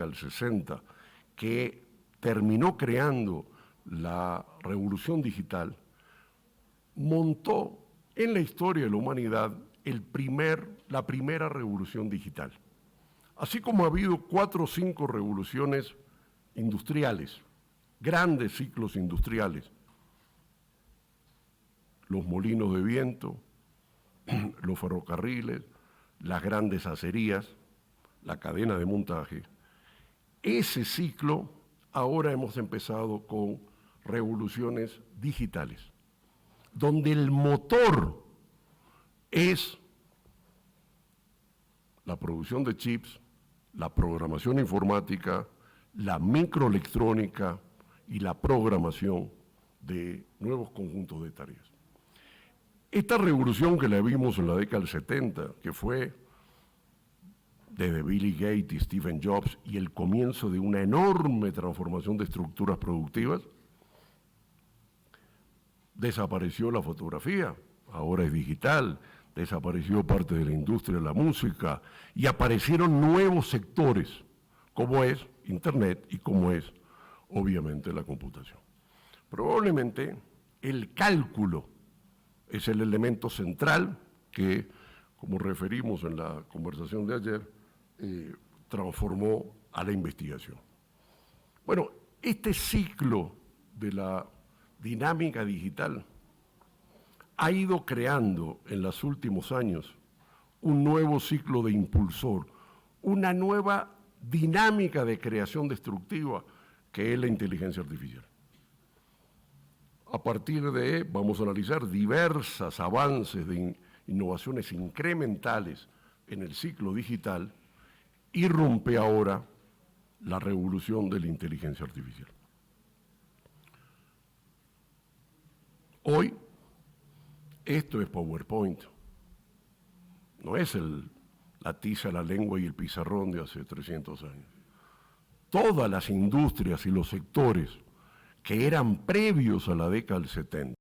del 60, que terminó creando la revolución digital, montó en la historia de la humanidad la primera revolución digital. Así como ha habido 4 o 5 revoluciones industriales, grandes ciclos industriales, los molinos de viento, los ferrocarriles, las grandes acerías, la cadena de montaje. Ese ciclo ahora hemos empezado con revoluciones digitales, donde el motor es la producción de chips, la programación informática, la microelectrónica y la programación de nuevos conjuntos de tareas. Esta revolución que la vimos en la década del 70, que fue desde Billy Gates y Steve Jobs y el comienzo de una enorme transformación de estructuras productivas, desapareció la fotografía, ahora es digital, desapareció parte de la industria de la música y aparecieron nuevos sectores, como es Internet y como es, obviamente, la computación. Probablemente el cálculo es el elemento central que, como referimos en la conversación de ayer, transformó a la investigación. Bueno, este ciclo de la dinámica digital ha ido creando en los últimos años un nuevo ciclo de impulsor, una nueva dinámica de creación destructiva que es la inteligencia artificial. A partir de, vamos a analizar diversos avances de innovaciones incrementales en el ciclo digital, irrumpe ahora la revolución de la inteligencia artificial. Hoy, esto es PowerPoint, no es la tiza, la lengua y el pizarrón de hace 300 años. Todas las industrias y los sectores que eran previos a la década del 70,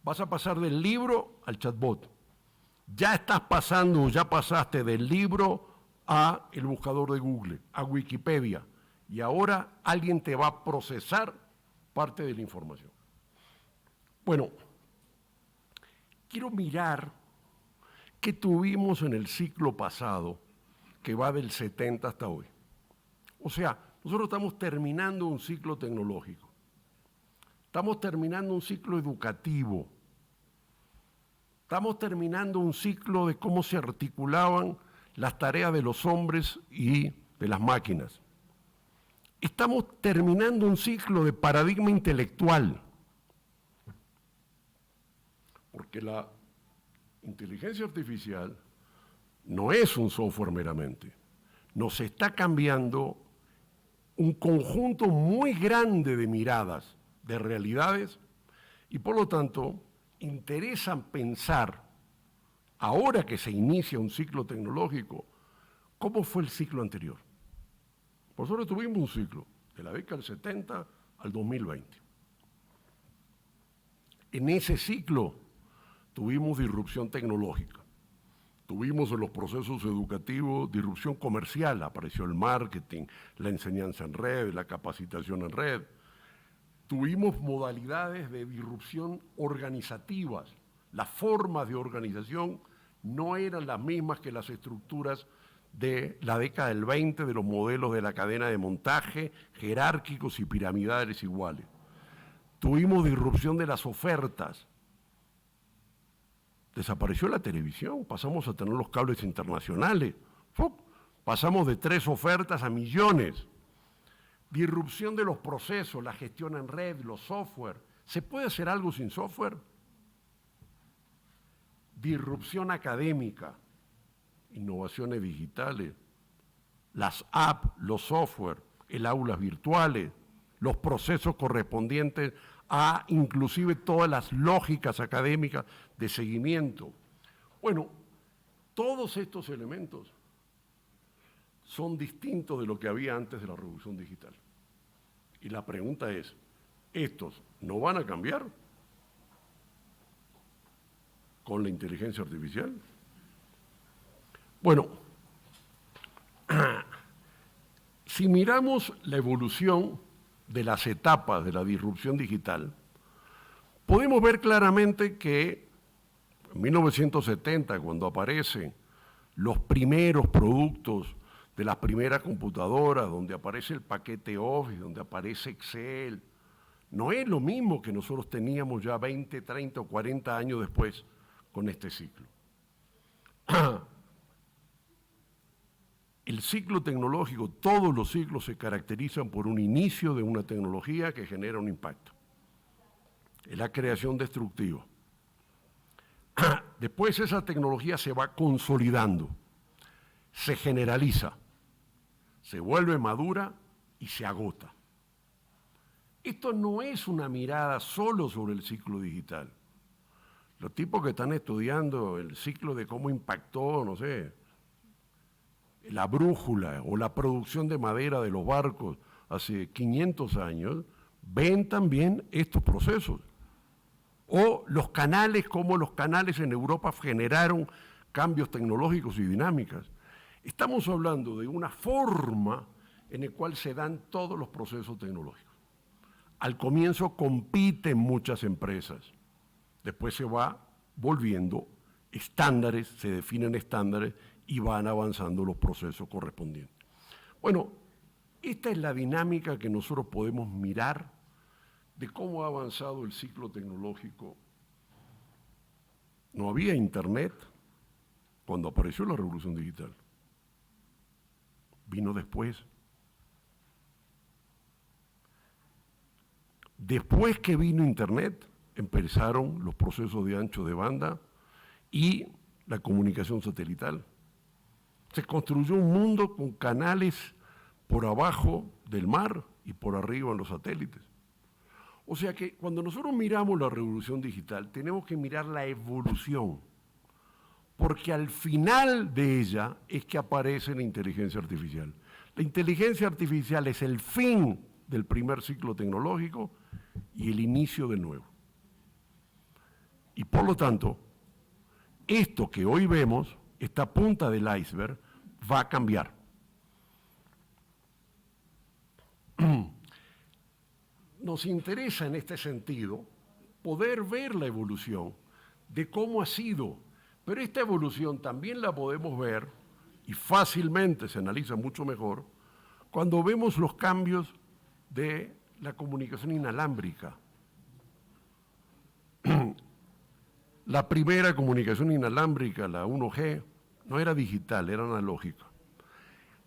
Vas a pasar del libro al chatbot. Ya estás pasando, ya pasaste del libro a el buscador de Google, a Wikipedia. Y ahora alguien te va a procesar parte de la información. Bueno, quiero mirar qué tuvimos en el ciclo pasado, que va del 70 hasta hoy. O sea, nosotros estamos terminando un ciclo tecnológico. Estamos terminando un ciclo educativo. Estamos terminando un ciclo de cómo se articulaban las tareas de los hombres y de las máquinas. Estamos terminando un ciclo de paradigma intelectual. Porque la inteligencia artificial no es un software meramente. Nos está cambiando un conjunto muy grande de miradas, de realidades, y por lo tanto interesan pensar, ahora que se inicia un ciclo tecnológico, ¿cómo fue el ciclo anterior? Nosotros tuvimos un ciclo de la década del 70 al 2020. En ese ciclo tuvimos disrupción tecnológica, tuvimos en los procesos educativos disrupción comercial, apareció el marketing, la enseñanza en red, la capacitación en red. Tuvimos modalidades de disrupción organizativas. Las formas de organización no eran las mismas que las estructuras de la década del 20, de los modelos de la cadena de montaje, jerárquicos y piramidales iguales. Tuvimos disrupción de las ofertas. Desapareció la televisión, pasamos a tener los cables internacionales. Pasamos de 3 ofertas a millones. Disrupción de los procesos, la gestión en red, los software. ¿Se puede hacer algo sin software? Disrupción académica, innovaciones digitales, las apps, los software, el aulas virtuales, los procesos correspondientes a inclusive todas las lógicas académicas de seguimiento. Bueno, todos estos elementos son distintos de lo que había antes de la revolución digital. Y la pregunta es, ¿estos no van a cambiar con la inteligencia artificial? Bueno, si miramos la evolución de las etapas de la disrupción digital, podemos ver claramente que en 1970, cuando aparecen los primeros productos de las primeras computadoras, donde aparece el paquete Office, donde aparece Excel, no es lo mismo que nosotros teníamos ya 20, 30 o 40 años después con este ciclo. El ciclo tecnológico, todos los ciclos se caracterizan por un inicio de una tecnología que genera un impacto. Es la creación destructiva. Después esa tecnología se va consolidando, se generaliza, se vuelve madura y se agota. Esto no es una mirada solo sobre el ciclo digital. Los tipos que están estudiando el ciclo de cómo impactó, no sé, la brújula o la producción de madera de los barcos hace 500 años, ven también estos procesos. O los canales, como los canales en Europa generaron cambios tecnológicos y dinámicas. Estamos hablando de una forma en la cual se dan todos los procesos tecnológicos. Al comienzo compiten muchas empresas, después se va volviendo estándares, se definen estándares y van avanzando los procesos correspondientes. Bueno, esta es la dinámica que nosotros podemos mirar de cómo ha avanzado el ciclo tecnológico. No había internet cuando apareció la revolución digital. Vino después. Después que vino internet, empezaron los procesos de ancho de banda y la comunicación satelital. Se construyó un mundo con canales por abajo del mar y por arriba en los satélites. O sea que cuando nosotros miramos la revolución digital, tenemos que mirar la evolución, porque al final de ella es que aparece la inteligencia artificial. La inteligencia artificial es el fin del primer ciclo tecnológico y el inicio del nuevo. Y por lo tanto, esto que hoy vemos, esta punta del iceberg, va a cambiar. Nos interesa en este sentido poder ver la evolución de cómo ha sido, pero esta evolución también la podemos ver, y fácilmente se analiza mucho mejor, cuando vemos los cambios de la comunicación inalámbrica. La primera comunicación inalámbrica, la 1G, no era digital, era analógica.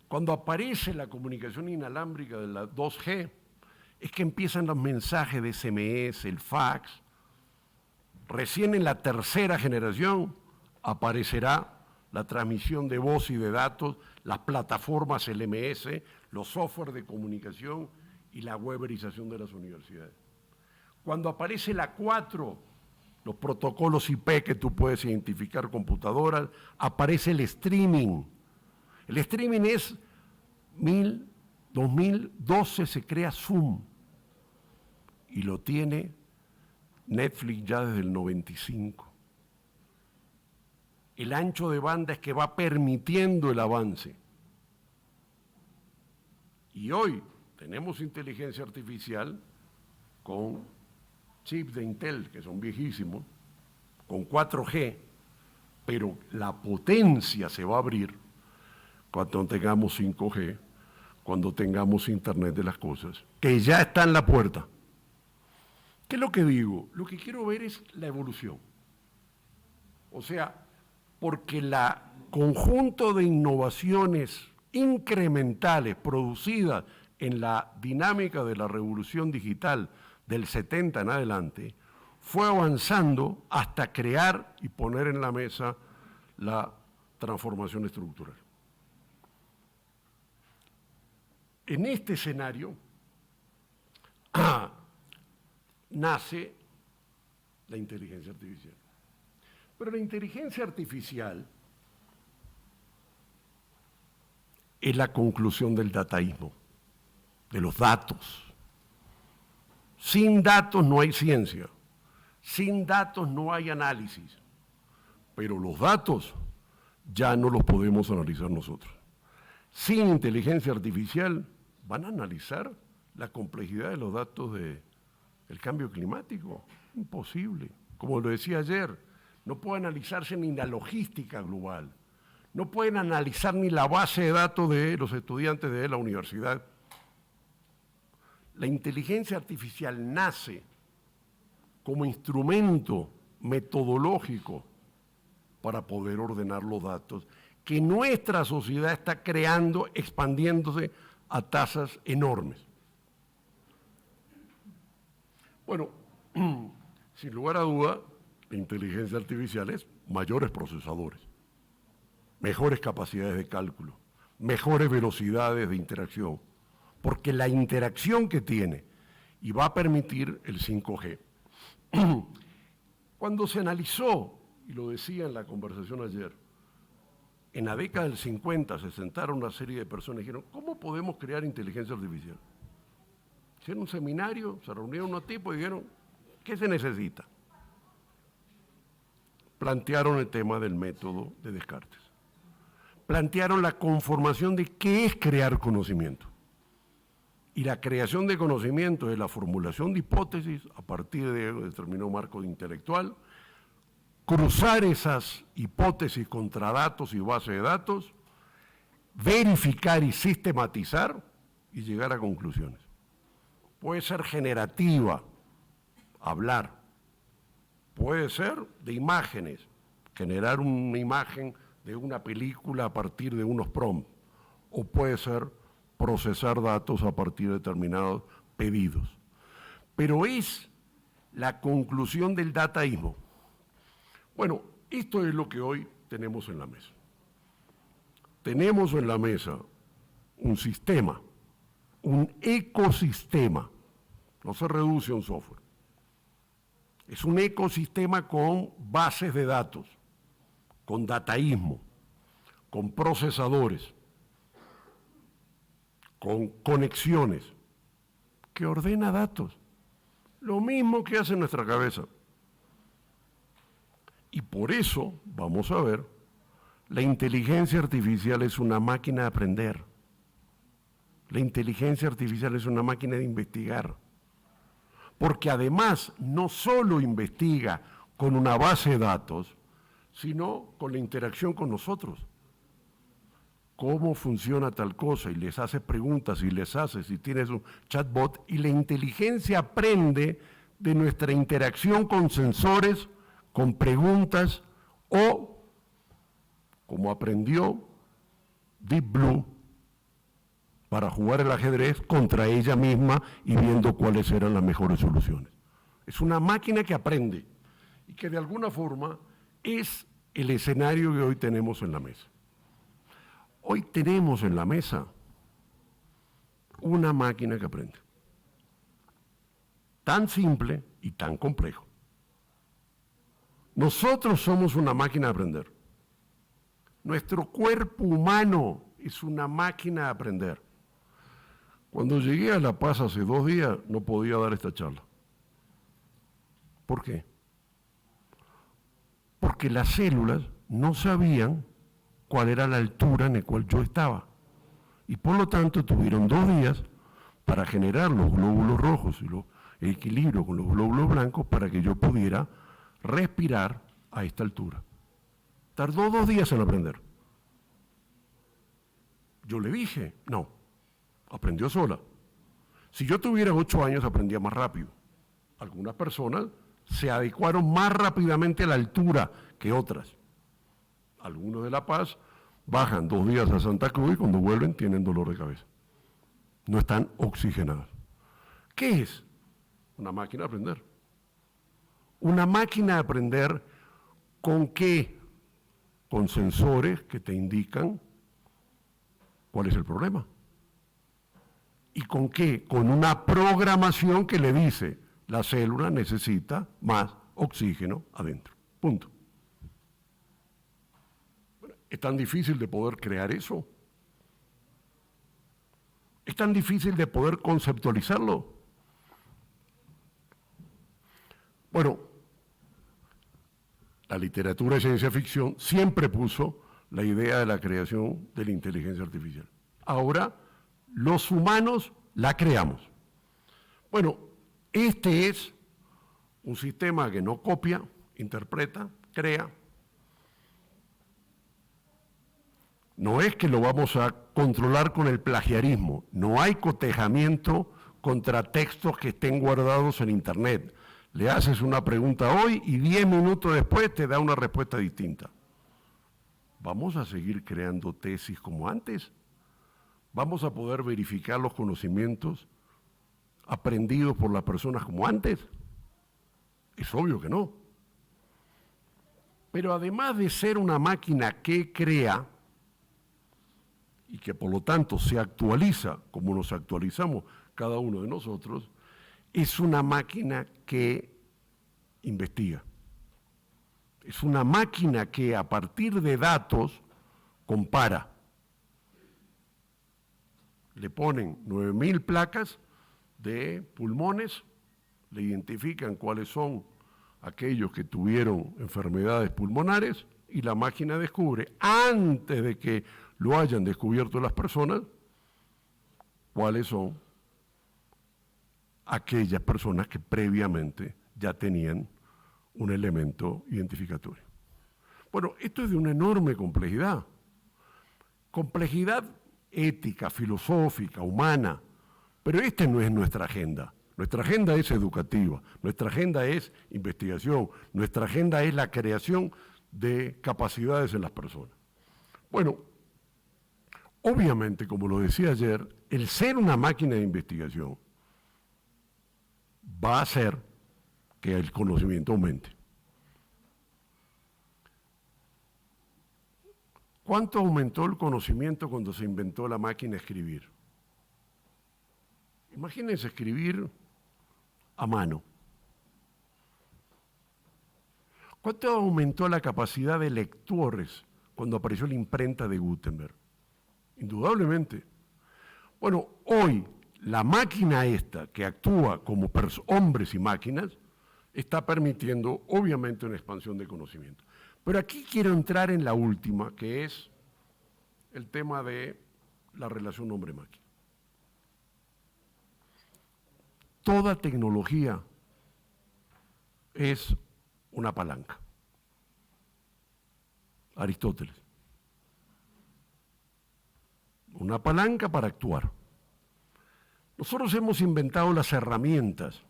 Cuando aparece la comunicación inalámbrica de la 2G, es que empiezan los mensajes de SMS, el fax. Recién en la tercera generación aparecerá la transmisión de voz y de datos, las plataformas LMS, los software de comunicación y la weberización de las universidades. Cuando aparece la 4, los protocolos IP que tú puedes identificar computadoras, aparece el streaming. El streaming es 2012 se crea Zoom y lo tiene Netflix ya desde el 95. El ancho de banda es que va permitiendo el avance. Y hoy tenemos inteligencia artificial con chips de Intel, que son viejísimos, con 4G, pero la potencia se va a abrir cuando tengamos 5G, cuando tengamos Internet de las cosas, que ya está en la puerta. ¿Qué es lo que digo? Lo que quiero ver es la evolución. O sea, porque el conjunto de innovaciones incrementales producidas en la dinámica de la revolución digital del 70 en adelante, fue avanzando hasta crear y poner en la mesa la transformación estructural. En este escenario nace la inteligencia artificial. Pero la inteligencia artificial es la conclusión del dataísmo, de los datos. Sin datos no hay ciencia, sin datos no hay análisis, pero los datos ya no los podemos analizar nosotros. Sin inteligencia artificial van a analizar la complejidad de los datos del cambio climático. Imposible. Como lo decía ayer, no puede analizarse ni la logística global, no pueden analizar ni la base de datos de los estudiantes de la universidad. La inteligencia artificial nace como instrumento metodológico para poder ordenar los datos que nuestra sociedad está creando, expandiéndose a tasas enormes. Bueno, sin lugar a duda, la inteligencia artificial es mayores procesadores, mejores capacidades de cálculo, mejores velocidades de interacción, porque la interacción que tiene y va a permitir el 5G. Cuando se analizó, y lo decía en la conversación ayer, en la década del 50 se sentaron una serie de personas y dijeron, ¿cómo podemos crear inteligencia artificial? Hicieron un seminario, se reunieron unos tipos y dijeron, ¿qué se necesita? Plantearon el tema del método de Descartes. Plantearon la conformación de qué es crear conocimiento. Y la creación de conocimiento es la formulación de hipótesis a partir de un determinado marco intelectual, cruzar esas hipótesis contra datos y bases de datos, verificar y sistematizar y llegar a conclusiones. Puede ser generativa, hablar, puede ser de imágenes, generar una imagen de una película a partir de unos prompts, o puede ser procesar datos a partir de determinados pedidos. Pero es la conclusión del dataísmo. Bueno, esto es lo que hoy tenemos en la mesa. Tenemos en la mesa un sistema, un ecosistema, no se reduce a un software. Es un ecosistema con bases de datos, con dataísmo, con procesadores, con conexiones, que ordena datos. Lo mismo que hace nuestra cabeza. Y por eso, vamos a ver, la inteligencia artificial es una máquina de aprender. La inteligencia artificial es una máquina de investigar. Porque además no solo investiga con una base de datos, sino con la interacción con nosotros. Cómo funciona tal cosa, y les hace preguntas, y les hace, si tienes un chatbot, y la inteligencia aprende de nuestra interacción con sensores, con preguntas, o, como aprendió Deep Blue, para jugar el ajedrez contra ella misma y viendo cuáles eran las mejores soluciones. Es una máquina que aprende y que de alguna forma es el escenario que hoy tenemos en la mesa. Hoy tenemos en la mesa una máquina que aprende. Tan simple y tan complejo. Nosotros somos una máquina de aprender. Nuestro cuerpo humano es una máquina de aprender. Cuando llegué a La Paz hace 2 días, no podía dar esta charla. ¿Por qué? Porque las células no sabían cuál era la altura en la cual yo estaba. Y por lo tanto tuvieron 2 días para generar los glóbulos rojos y el equilibrio con los glóbulos blancos para que yo pudiera respirar a esta altura. Tardó 2 días en aprender. Yo le dije, no, aprendió sola. Si yo tuviera 8 años, aprendía más rápido. Algunas personas se adecuaron más rápidamente a la altura que otras. Algunos de La Paz bajan 2 días a Santa Cruz y cuando vuelven tienen dolor de cabeza. No están oxigenados. ¿Qué es? Una máquina de aprender. Una máquina de aprender ¿con qué? Con sensores que te indican cuál es el problema. ¿Y con qué? Con una programación que le dice, la célula necesita más oxígeno adentro. Punto. ¿Es tan difícil de poder crear eso? ¿Es tan difícil de poder conceptualizarlo? Bueno, la literatura de ciencia ficción siempre puso la idea de la creación de la inteligencia artificial. Ahora, los humanos la creamos. Bueno, este es un sistema que no copia, interpreta, crea. No es que lo vamos a controlar con el plagiarismo. No hay cotejamiento contra textos que estén guardados en Internet. Le haces una pregunta hoy y 10 minutos después te da una respuesta distinta. ¿Vamos a seguir creando tesis como antes? ¿Vamos a poder verificar los conocimientos aprendidos por las personas como antes? Es obvio que no. Pero además de ser una máquina que crea y que por lo tanto se actualiza como nos actualizamos cada uno de nosotros, es una máquina que investiga. Es una máquina que a partir de datos compara. Le ponen 9.000 placas de pulmones, le identifican cuáles son aquellos que tuvieron enfermedades pulmonares y la máquina descubre, antes de que lo hayan descubierto las personas, cuáles son aquellas personas que previamente ya tenían un elemento identificatorio. Bueno, esto es de una enorme complejidad. Complejidad ética, filosófica, humana, pero esta no es nuestra agenda. Nuestra agenda es educativa, nuestra agenda es investigación, nuestra agenda es la creación de capacidades en las personas. Bueno, obviamente, como lo decía ayer, el ser una máquina de investigación va a hacer que el conocimiento aumente. ¿Cuánto aumentó el conocimiento cuando se inventó la máquina de escribir? Imagínense escribir a mano. ¿Cuánto aumentó la capacidad de lectores cuando apareció la imprenta de Gutenberg? Indudablemente. Bueno, hoy la máquina esta que actúa como hombres y máquinas está permitiendo obviamente una expansión de conocimiento. Pero aquí quiero entrar en la última, que es el tema de la relación hombre-máquina. Toda tecnología es una palanca. Aristóteles. Una palanca para actuar. Nosotros hemos inventado las herramientas.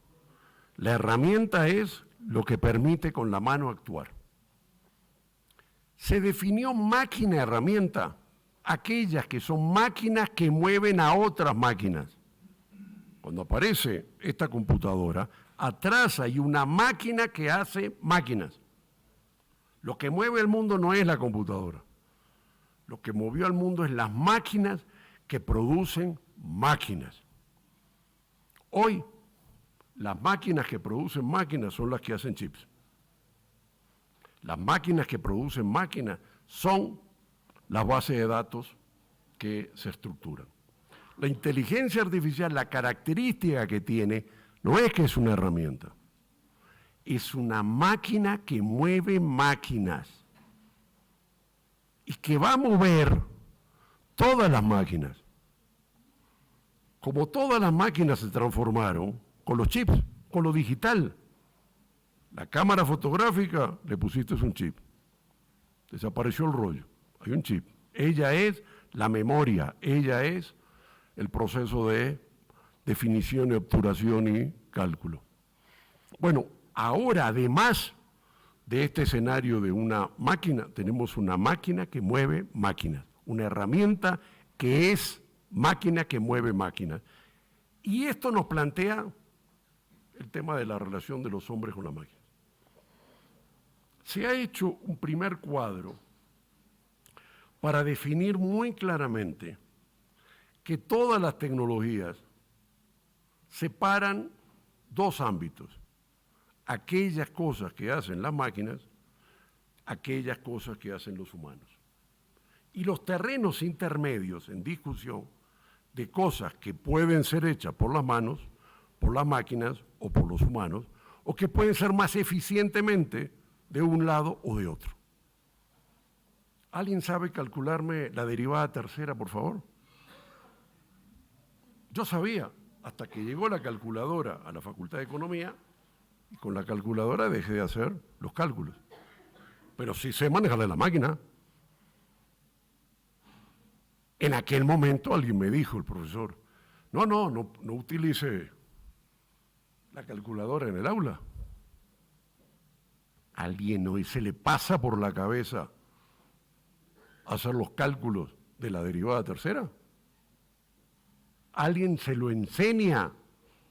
La herramienta es lo que permite con la mano actuar. Se definió máquina-herramienta, aquellas que son máquinas que mueven a otras máquinas. Cuando aparece esta computadora, atrás hay una máquina que hace máquinas. Lo que mueve el mundo no es la computadora. Lo que movió al mundo es las máquinas que producen máquinas. Hoy, las máquinas que producen máquinas son las que hacen chips. Las máquinas que producen máquinas son las bases de datos que se estructuran. La inteligencia artificial, la característica que tiene, no es que es una herramienta, es una máquina que mueve máquinas y que va a mover todas las máquinas. Como todas las máquinas se transformaron con los chips, con lo digital. La cámara fotográfica, le pusiste un chip. Desapareció el rollo, hay un chip. Ella es la memoria, ella es el proceso de definición y obturación y cálculo. Bueno, ahora además de este escenario de una máquina, tenemos una máquina que mueve máquinas, una herramienta que es máquina que mueve máquinas. Y esto nos plantea el tema de la relación de los hombres con la máquina. Se ha hecho un primer cuadro para definir muy claramente que todas las tecnologías separan dos ámbitos: aquellas cosas que hacen las máquinas, aquellas cosas que hacen los humanos. Y los terrenos intermedios en discusión de cosas que pueden ser hechas por las manos, por las máquinas o por los humanos, o que pueden ser más eficientemente de un lado o de otro. ¿Alguien sabe calcularme la derivada tercera, por favor? Yo sabía, hasta que llegó la calculadora a la Facultad de Economía, y con la calculadora dejé de hacer los cálculos. Pero sí sé manejarle la máquina. En aquel momento alguien me dijo, el profesor, no utilice la calculadora en el aula. ¿A alguien hoy se le pasa por la cabeza hacer los cálculos de la derivada tercera? ¿Alguien se lo enseña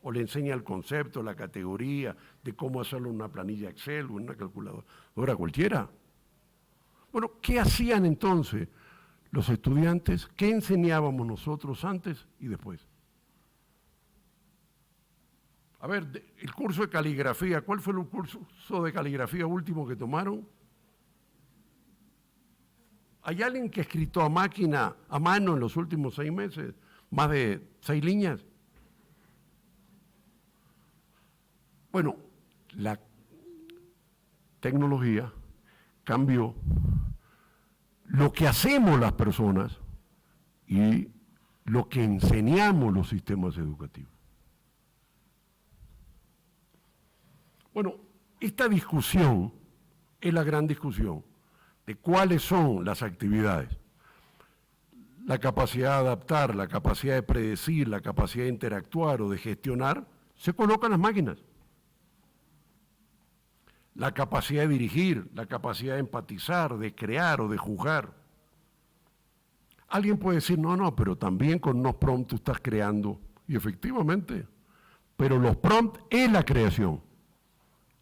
o le enseña el concepto, la categoría de cómo hacerlo en una planilla Excel o en una calculadora cualquiera? Bueno, ¿qué hacían entonces los estudiantes? ¿Qué enseñábamos nosotros antes y después? A ver, el curso de caligrafía, ¿cuál fue el curso de caligrafía último que tomaron? ¿Hay alguien que ha escrito a máquina, a mano en los últimos 6 meses? Más de 6 líneas. Bueno, la tecnología cambió lo que hacemos las personas y lo que enseñamos los sistemas educativos. Bueno, esta discusión es la gran discusión de cuáles son las actividades. La capacidad de adaptar, la capacidad de predecir, la capacidad de interactuar o de gestionar, se colocan las máquinas. La capacidad de dirigir, la capacidad de empatizar, de crear o de juzgar. Alguien puede decir, no, pero también con unos prompts tú estás creando. Y efectivamente, pero los prompts es la creación.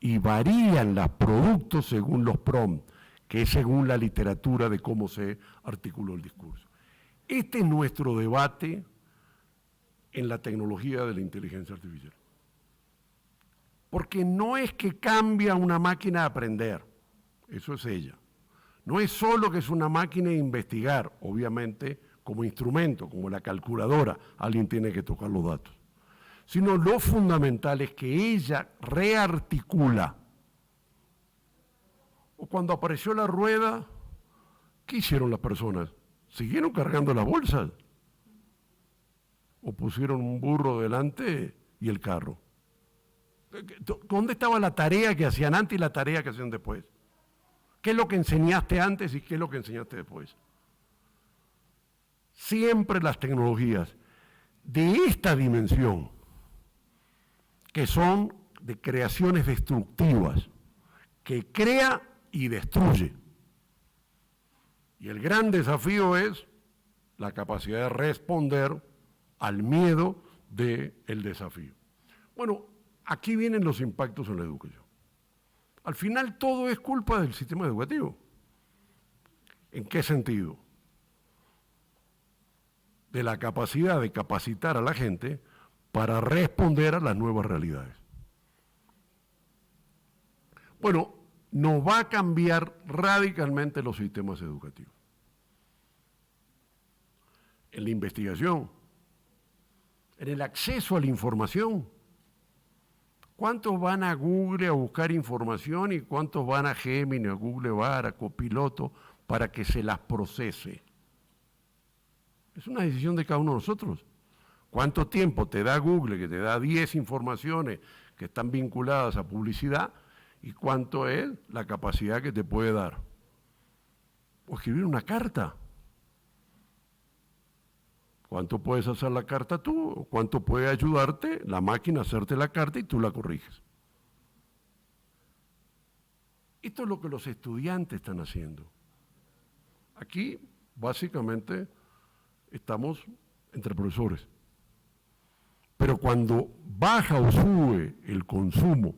Y varían los productos según los prompts, que es según la literatura de cómo se articuló el discurso. Este es nuestro debate en la tecnología de la inteligencia artificial. Porque no es que cambia una máquina a aprender, eso es ella. No es solo que es una máquina de investigar, obviamente como instrumento, como la calculadora, alguien tiene que tocar los datos. sino lo fundamental es que ella rearticula. O cuando apareció la rueda, ¿qué hicieron las personas? ¿Siguieron cargando las bolsas? ¿O pusieron un burro delante y el carro? ¿Dónde estaba la tarea que hacían antes y la tarea que hacían después? ¿Qué es lo que enseñaste antes y qué es lo que enseñaste después? Siempre las tecnologías de esta dimensión, que son de creaciones destructivas, que crea y destruye. Y el gran desafío es la capacidad de responder al miedo del desafío. Bueno, aquí vienen los impactos en la educación. Al final todo es culpa del sistema educativo. ¿En qué sentido? De la capacidad de capacitar a la gente para responder a las nuevas realidades. Bueno, nos va a cambiar radicalmente los sistemas educativos. En la investigación, en el acceso a la información. ¿Cuántos van a Google a buscar información y cuántos van a Gemini, a Google Bar, a Copiloto para que se las procese? Es una decisión de cada uno de nosotros. ¿Cuánto tiempo te da Google, que te da 10 informaciones que están vinculadas a publicidad? ¿Y cuánto es la capacidad que te puede dar? O escribir una carta. ¿Cuánto puedes hacer la carta tú? ¿Cuánto puede ayudarte la máquina a hacerte la carta y tú la corriges? Esto es lo que los estudiantes están haciendo. Aquí, básicamente, estamos entre profesores. Pero cuando baja o sube el consumo,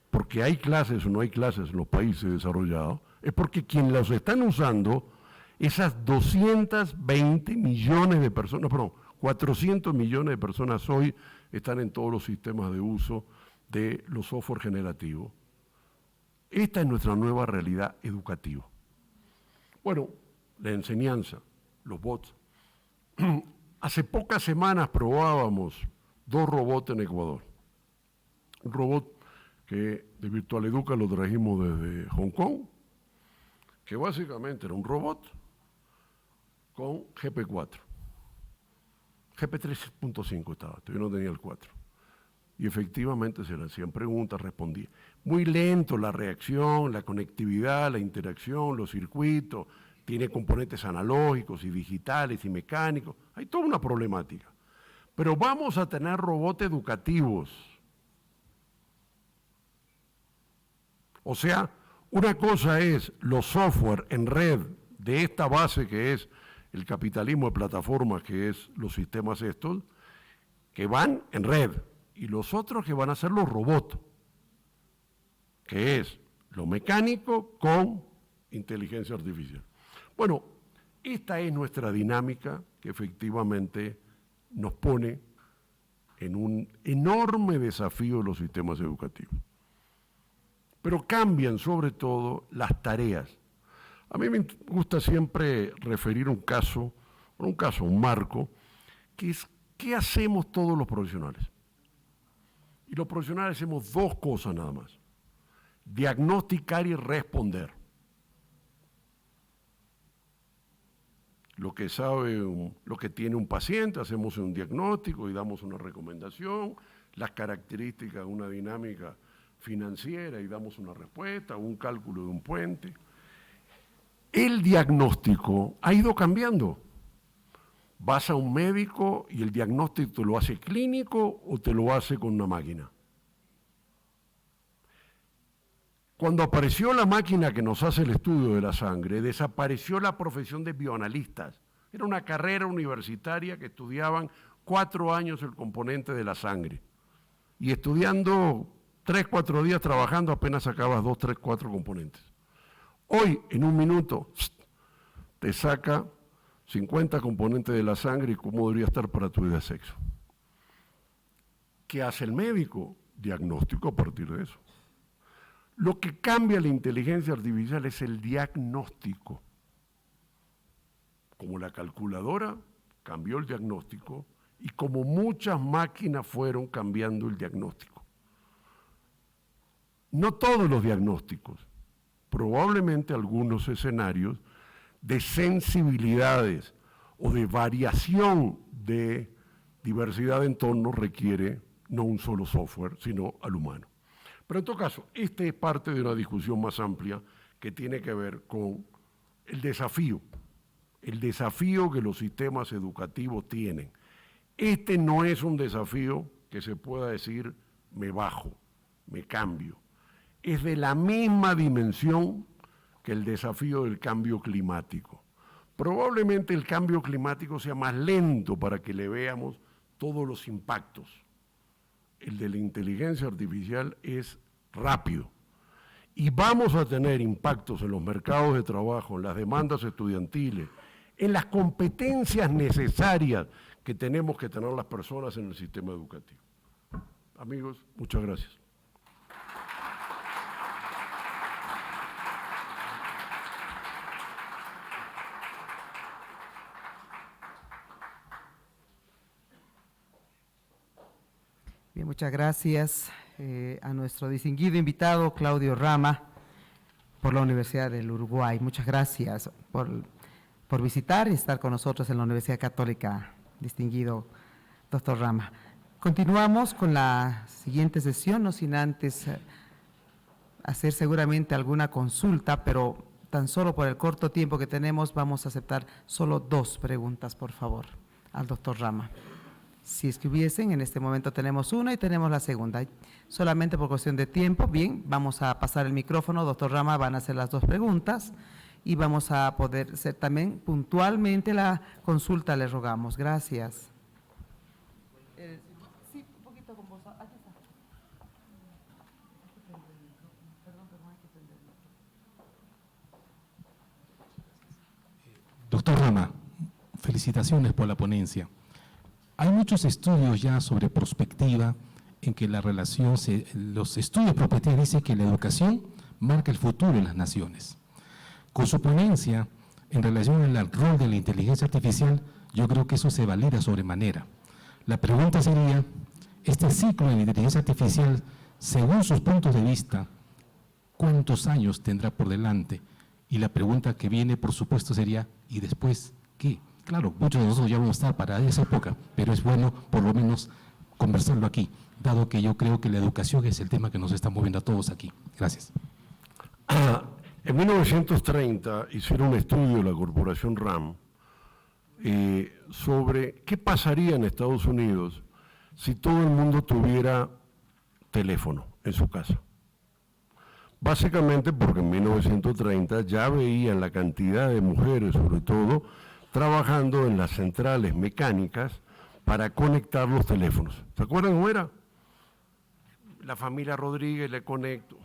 porque hay clases o no hay clases en los países desarrollados, es porque quienes los están usando, esas 220 millones de personas, perdón, 400 millones de personas hoy están en todos los sistemas de uso de los software generativos. Esta es nuestra nueva realidad educativa. Bueno, la enseñanza, los bots. Hace pocas semanas probábamos 2 robots en Ecuador. Un robot que de Virtual Educa lo trajimos desde Hong Kong, que básicamente era un robot con GP4. GP3.5 estaba, todavía no tenía el 4. Y efectivamente se le hacían preguntas, respondía. Muy lento la reacción, la conectividad, la interacción, los circuitos, tiene componentes analógicos y digitales y mecánicos. Hay toda una problemática. Pero vamos a tener robots educativos. O sea, una cosa es los software en red de esta base que es el capitalismo de plataformas, que es los sistemas estos, que van en red, y los otros que van a ser los robots, que es lo mecánico con inteligencia artificial. Bueno, esta es nuestra dinámica que efectivamente nos pone en un enorme desafío de los sistemas educativos. Pero cambian sobre todo las tareas. A mí me gusta siempre referir un marco, que es ¿qué hacemos todos los profesionales? Y los profesionales hacemos 2 cosas nada más: diagnosticar y responder. Lo que lo que tiene un paciente, hacemos un diagnóstico y damos una recomendación, las características de una dinámica financiera y damos una respuesta, un cálculo de un puente. El diagnóstico ha ido cambiando. Vas a un médico y el diagnóstico te lo hace clínico o te lo hace con una máquina. Cuando apareció la máquina que nos hace el estudio de la sangre, desapareció la profesión de bioanalistas. Era una carrera universitaria que estudiaban 4 años el componente de la sangre. Y estudiando 3, 4 días trabajando apenas sacabas 2, 3, 4 componentes. Hoy, en un minuto, te saca 50 componentes de la sangre y cómo debería estar para tu vida de sexo. ¿Qué hace el médico? Diagnóstico a partir de eso. Lo que cambia la inteligencia artificial es el diagnóstico. Como la calculadora cambió el diagnóstico y como muchas máquinas fueron cambiando el diagnóstico. No todos los diagnósticos, probablemente algunos escenarios de sensibilidades o de variación de diversidad de entornos requiere no un solo software, sino al humano. Pero en todo caso, este es parte de una discusión más amplia que tiene que ver con el desafío que los sistemas educativos tienen. Este no es un desafío que se pueda decir, me bajo, me cambio. Es de la misma dimensión que el desafío del cambio climático. Probablemente el cambio climático sea más lento para que le veamos todos los impactos. El de la inteligencia artificial es rápido. Y vamos a tener impactos en los mercados de trabajo, en las demandas estudiantiles, en las competencias necesarias que tenemos que tener las personas en el sistema educativo. Amigos, muchas gracias. Bien, muchas gracias a nuestro distinguido invitado Claudio Rama por la Universidad del Uruguay. Muchas gracias por visitar y estar con nosotros en la Universidad Católica, distinguido doctor Rama. Continuamos con la siguiente sesión, no sin antes hacer seguramente alguna consulta, pero tan solo por el corto tiempo que tenemos vamos a aceptar solo 2 preguntas, por favor, al doctor Rama. Si es que hubiesen, en este momento tenemos una y tenemos la segunda. Solamente por cuestión de tiempo, bien, vamos a pasar el micrófono, doctor Rama, van a hacer las 2 preguntas y vamos a poder hacer también puntualmente la consulta, le rogamos. Gracias. Sí, un poquito con voz. Aquí está. Doctor Rama, felicitaciones por la ponencia. Hay muchos estudios ya sobre prospectiva en que la relación, los estudios prospectivos dicen que la educación marca el futuro de las naciones. Con su ponencia, en relación al rol de la inteligencia artificial, yo creo que eso se valida sobremanera. La pregunta sería, este ciclo de la inteligencia artificial, según sus puntos de vista, ¿cuántos años tendrá por delante? Y la pregunta que viene, por supuesto, sería, ¿y después qué? Claro, muchos de nosotros ya vamos a estar para esa época, pero es bueno por lo menos conversarlo aquí, dado que yo creo que la educación es el tema que nos está moviendo a todos aquí. Gracias. En 1930 hicieron un estudio de la corporación RAM sobre qué pasaría en Estados Unidos si todo el mundo tuviera teléfono en su casa. Básicamente porque en 1930 ya veían la cantidad de mujeres, sobre todo, trabajando en las centrales mecánicas para conectar los teléfonos. ¿Se acuerdan cómo era? La familia Rodríguez le conecto.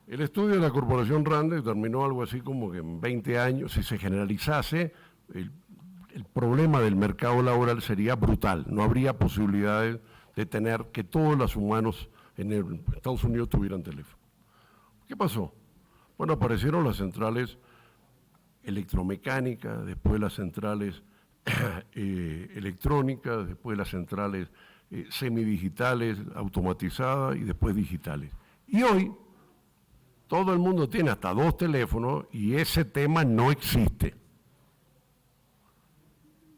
El estudio de la Corporación RAND determinó algo así como que en 20 años, si se generalizase, el problema del mercado laboral sería brutal. No habría posibilidades de tener que todos los humanos en Estados Unidos tuvieran teléfono. ¿Qué pasó? Bueno, aparecieron las centrales electromecánicas, después las centrales electrónicas, después las centrales semidigitales, automatizadas y después digitales. Y hoy todo el mundo tiene hasta 2 teléfonos y ese tema no existe.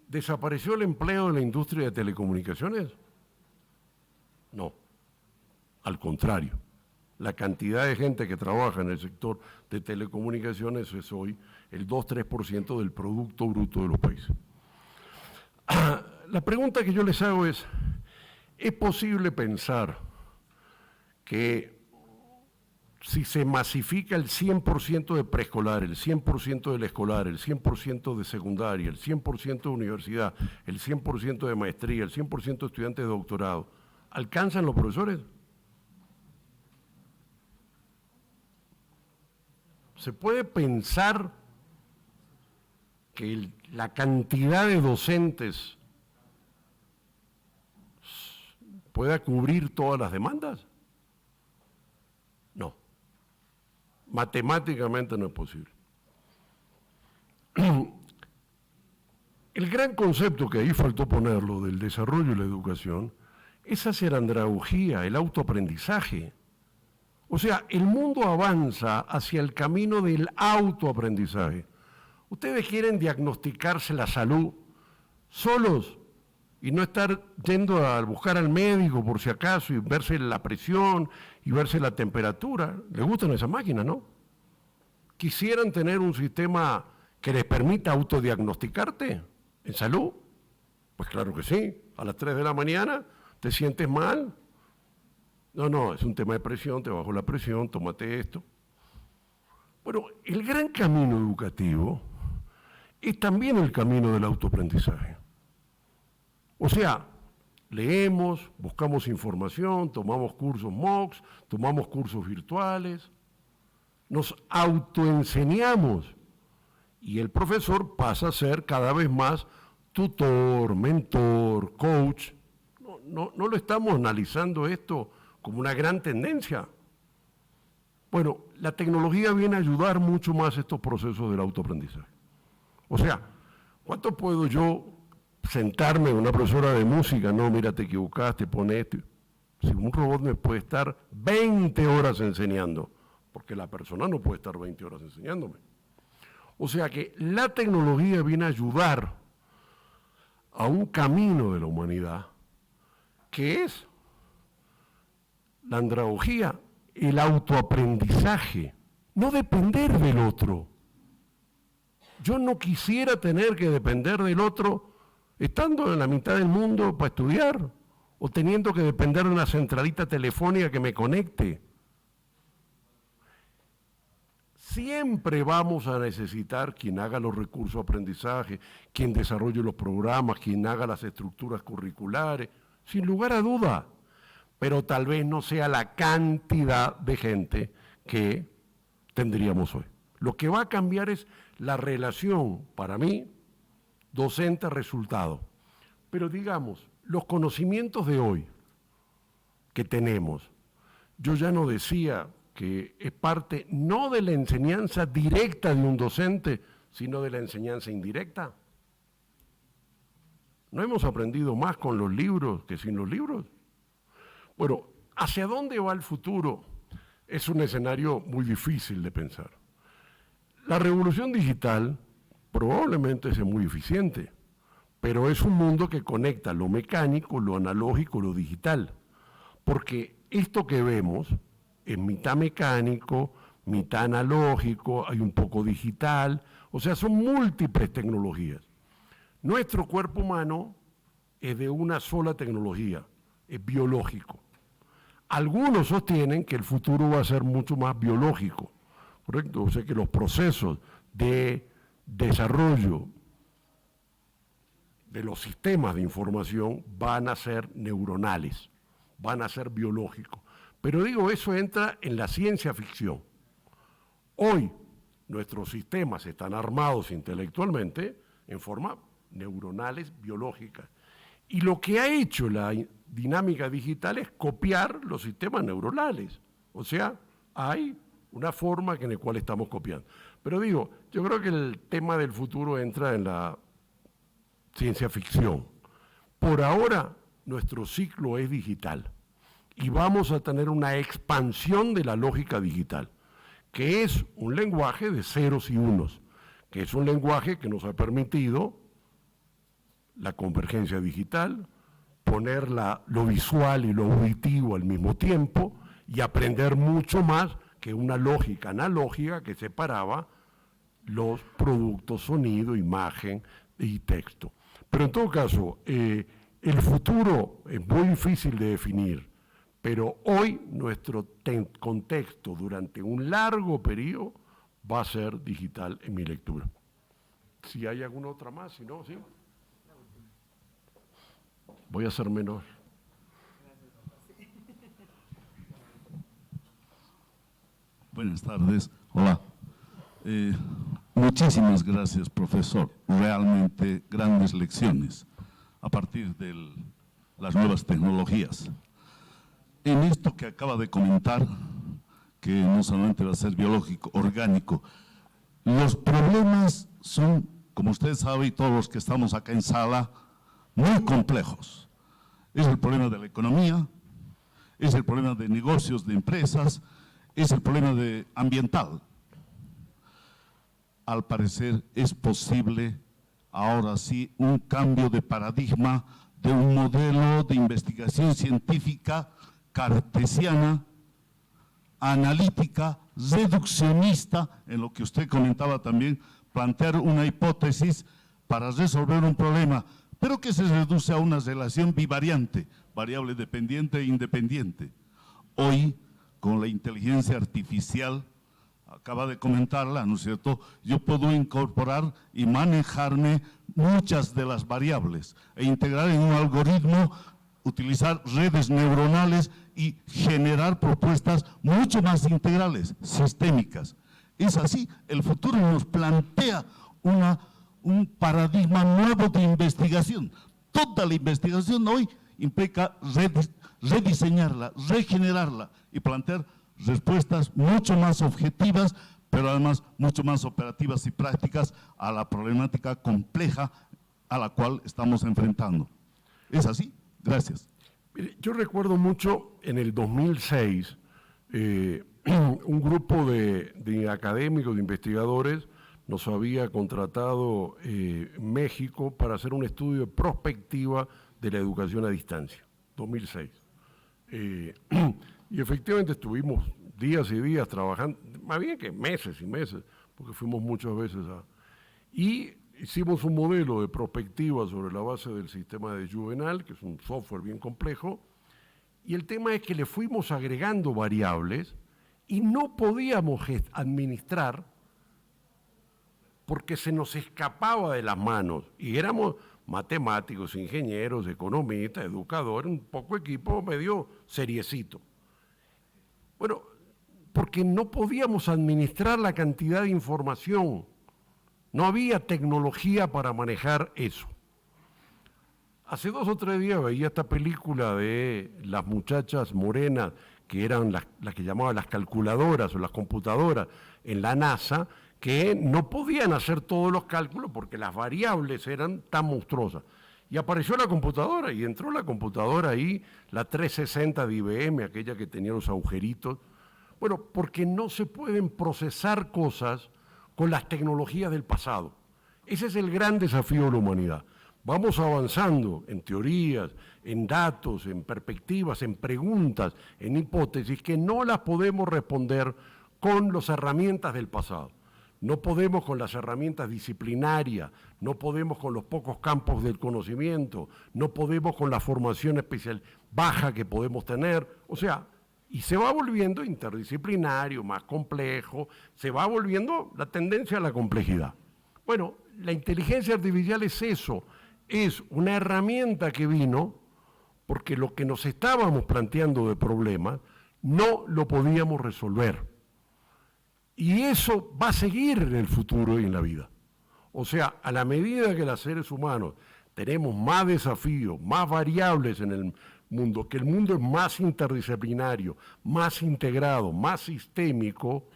¿Desapareció el empleo en la industria de telecomunicaciones? No, al contrario. La cantidad de gente que trabaja en el sector de telecomunicaciones es hoy el 2-3% del Producto Bruto de los países. La pregunta que yo les hago ¿es posible pensar que si se masifica el 100% de preescolar, el 100% del escolar, el 100% de secundaria, el 100% de universidad, el 100% de maestría, el 100% de estudiantes de doctorado, alcanzan los profesores? ¿Se puede pensar que la cantidad de docentes pueda cubrir todas las demandas? No. Matemáticamente no es posible. el gran concepto que ahí faltó ponerlo del desarrollo y la educación es hacer andragogía, el autoaprendizaje. O sea, el mundo avanza hacia el camino del autoaprendizaje. Ustedes quieren diagnosticarse la salud solos y no estar yendo a buscar al médico por si acaso y verse la presión y verse la temperatura. ¿Les gustan esas máquinas, no? ¿Quisieran tener un sistema que les permita autodiagnosticarte en salud? Pues claro que sí. A las 3 de la mañana te sientes mal. No, es un tema de presión, te bajo la presión, tómate esto. Bueno, el gran camino educativo es también el camino del autoaprendizaje. O sea, leemos, buscamos información, tomamos cursos MOOCs, tomamos cursos virtuales, nos autoenseñamos y el profesor pasa a ser cada vez más tutor, mentor, coach. No lo estamos analizando esto como una gran tendencia. Bueno, la tecnología viene a ayudar mucho más estos procesos del autoaprendizaje. O sea, ¿cuánto puedo yo sentarme con una profesora de música? No, mira, te equivocaste, pone esto. Si un robot me puede estar 20 horas enseñando, porque la persona no puede estar 20 horas enseñándome. O sea que la tecnología viene a ayudar a un camino de la humanidad, que es la andragogía, el autoaprendizaje, no depender del otro. Yo no quisiera tener que depender del otro estando en la mitad del mundo para estudiar o teniendo que depender de una centralita telefónica que me conecte. Siempre vamos a necesitar quien haga los recursos de aprendizaje, quien desarrolle los programas, quien haga las estructuras curriculares, sin lugar a duda, pero tal vez no sea la cantidad de gente que tendríamos hoy. Lo que va a cambiar es la relación, para mí, docente-resultado. Pero digamos, los conocimientos de hoy que tenemos, yo ya no decía que es parte no de la enseñanza directa de un docente, sino de la enseñanza indirecta. ¿No hemos aprendido más con los libros que sin los libros? Bueno, ¿hacia dónde va el futuro? Es un escenario muy difícil de pensar. La revolución digital probablemente sea muy eficiente, pero es un mundo que conecta lo mecánico, lo analógico, lo digital, porque esto que vemos es mitad mecánico, mitad analógico, hay un poco digital, o sea, son múltiples tecnologías. Nuestro cuerpo humano es de una sola tecnología, es biológico. Algunos sostienen que el futuro va a ser mucho más biológico, ¿correcto? O sea que los procesos de desarrollo de los sistemas de información van a ser neuronales, van a ser biológicos. Pero digo, eso entra en la ciencia ficción. Hoy nuestros sistemas están armados intelectualmente en forma neuronales biológicas. Y lo que ha hecho la dinámica digital es copiar los sistemas neuronales. O sea, hay una forma en la cual estamos copiando. Pero digo, yo creo que el tema del futuro entra en la ciencia ficción. Por ahora, nuestro ciclo es digital. Y vamos a tener una expansión de la lógica digital, que es un lenguaje de ceros y unos, que es un lenguaje que nos ha permitido la convergencia digital, poner lo visual y lo auditivo al mismo tiempo y aprender mucho más que una lógica analógica que separaba los productos sonido, imagen y texto. Pero en todo caso, el futuro es muy difícil de definir, pero hoy nuestro contexto durante un largo periodo va a ser digital en mi lectura. Si hay alguna otra más, si no, sí. Voy a ser menor. Buenas tardes. Hola. Muchísimas gracias, profesor. Realmente grandes lecciones a partir de las nuevas tecnologías. En esto que acaba de comentar, que no solamente va a ser biológico, orgánico, los problemas son como usted sabe y todos los que estamos acá en sala, muy complejos. Es el problema de la economía, es el problema de negocios, de empresas, es el problema ambiental. Al parecer es posible ahora sí un cambio de paradigma de un modelo de investigación científica cartesiana, analítica, reduccionista, en lo que usted comentaba también, plantear una hipótesis para resolver un problema, pero que se reduce a una relación bivariante, variable dependiente e independiente. Hoy, con la inteligencia artificial, acaba de comentarla, ¿no es cierto?, yo puedo incorporar y manejarme muchas de las variables e integrar en un algoritmo, utilizar redes neuronales y generar propuestas mucho más integrales, sistémicas. Es así, el futuro nos plantea un paradigma nuevo de investigación. Toda la investigación hoy implica rediseñarla, regenerarla y plantear respuestas mucho más objetivas, pero además mucho más operativas y prácticas a la problemática compleja a la cual estamos enfrentando. ¿Es así? Gracias. Mire, yo recuerdo mucho en el 2006 un grupo de académicos, de investigadores, nos había contratado México para hacer un estudio de prospectiva de la educación a distancia, 2006. Y efectivamente estuvimos días y días trabajando, más bien que meses y meses, porque fuimos muchas veces y hicimos un modelo de prospectiva sobre la base del sistema de Juvenal, que es un software bien complejo, y el tema es que le fuimos agregando variables y no podíamos administrar porque se nos escapaba de las manos, y éramos matemáticos, ingenieros, economistas, educadores, un poco equipo medio seriecito. Bueno, porque no podíamos administrar la cantidad de información, no había tecnología para manejar eso. Hace 2 o 3 días veía esta película de las muchachas morenas, que eran las que llamaban las calculadoras o las computadoras en la NASA, que no podían hacer todos los cálculos porque las variables eran tan monstruosas. Y apareció la computadora, y entró la computadora ahí, la 360 de IBM, aquella que tenía los agujeritos. Bueno, porque no se pueden procesar cosas con las tecnologías del pasado. Ese es el gran desafío de la humanidad. Vamos avanzando en teorías, en datos, en perspectivas, en preguntas, en hipótesis que no las podemos responder con las herramientas del pasado. No podemos con las herramientas disciplinarias, no podemos con los pocos campos del conocimiento, no podemos con la formación especial baja que podemos tener. O sea, y se va volviendo interdisciplinario, más complejo, se va volviendo la tendencia a la complejidad. Bueno, la inteligencia artificial es eso, es una herramienta que vino porque lo que nos estábamos planteando de problemas no lo podíamos resolver. Y eso va a seguir en el futuro y en la vida. O sea, a la medida que los seres humanos tenemos más desafíos, más variables en el mundo, que el mundo es más interdisciplinario, más integrado, más sistémico,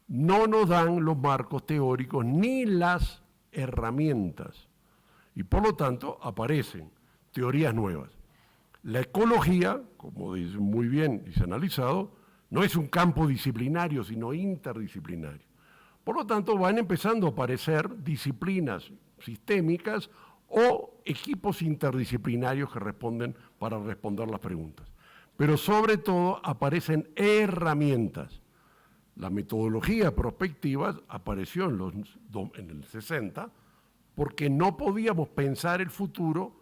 no nos dan los marcos teóricos ni las herramientas. Y por lo tanto aparecen teorías nuevas. La ecología, como dice muy bien y se ha analizado, no es un campo disciplinario, sino interdisciplinario. Por lo tanto, van empezando a aparecer disciplinas sistémicas o equipos interdisciplinarios que responden para responder las preguntas. Pero sobre todo aparecen herramientas. La metodología prospectiva apareció en el 60 porque no podíamos pensar el futuro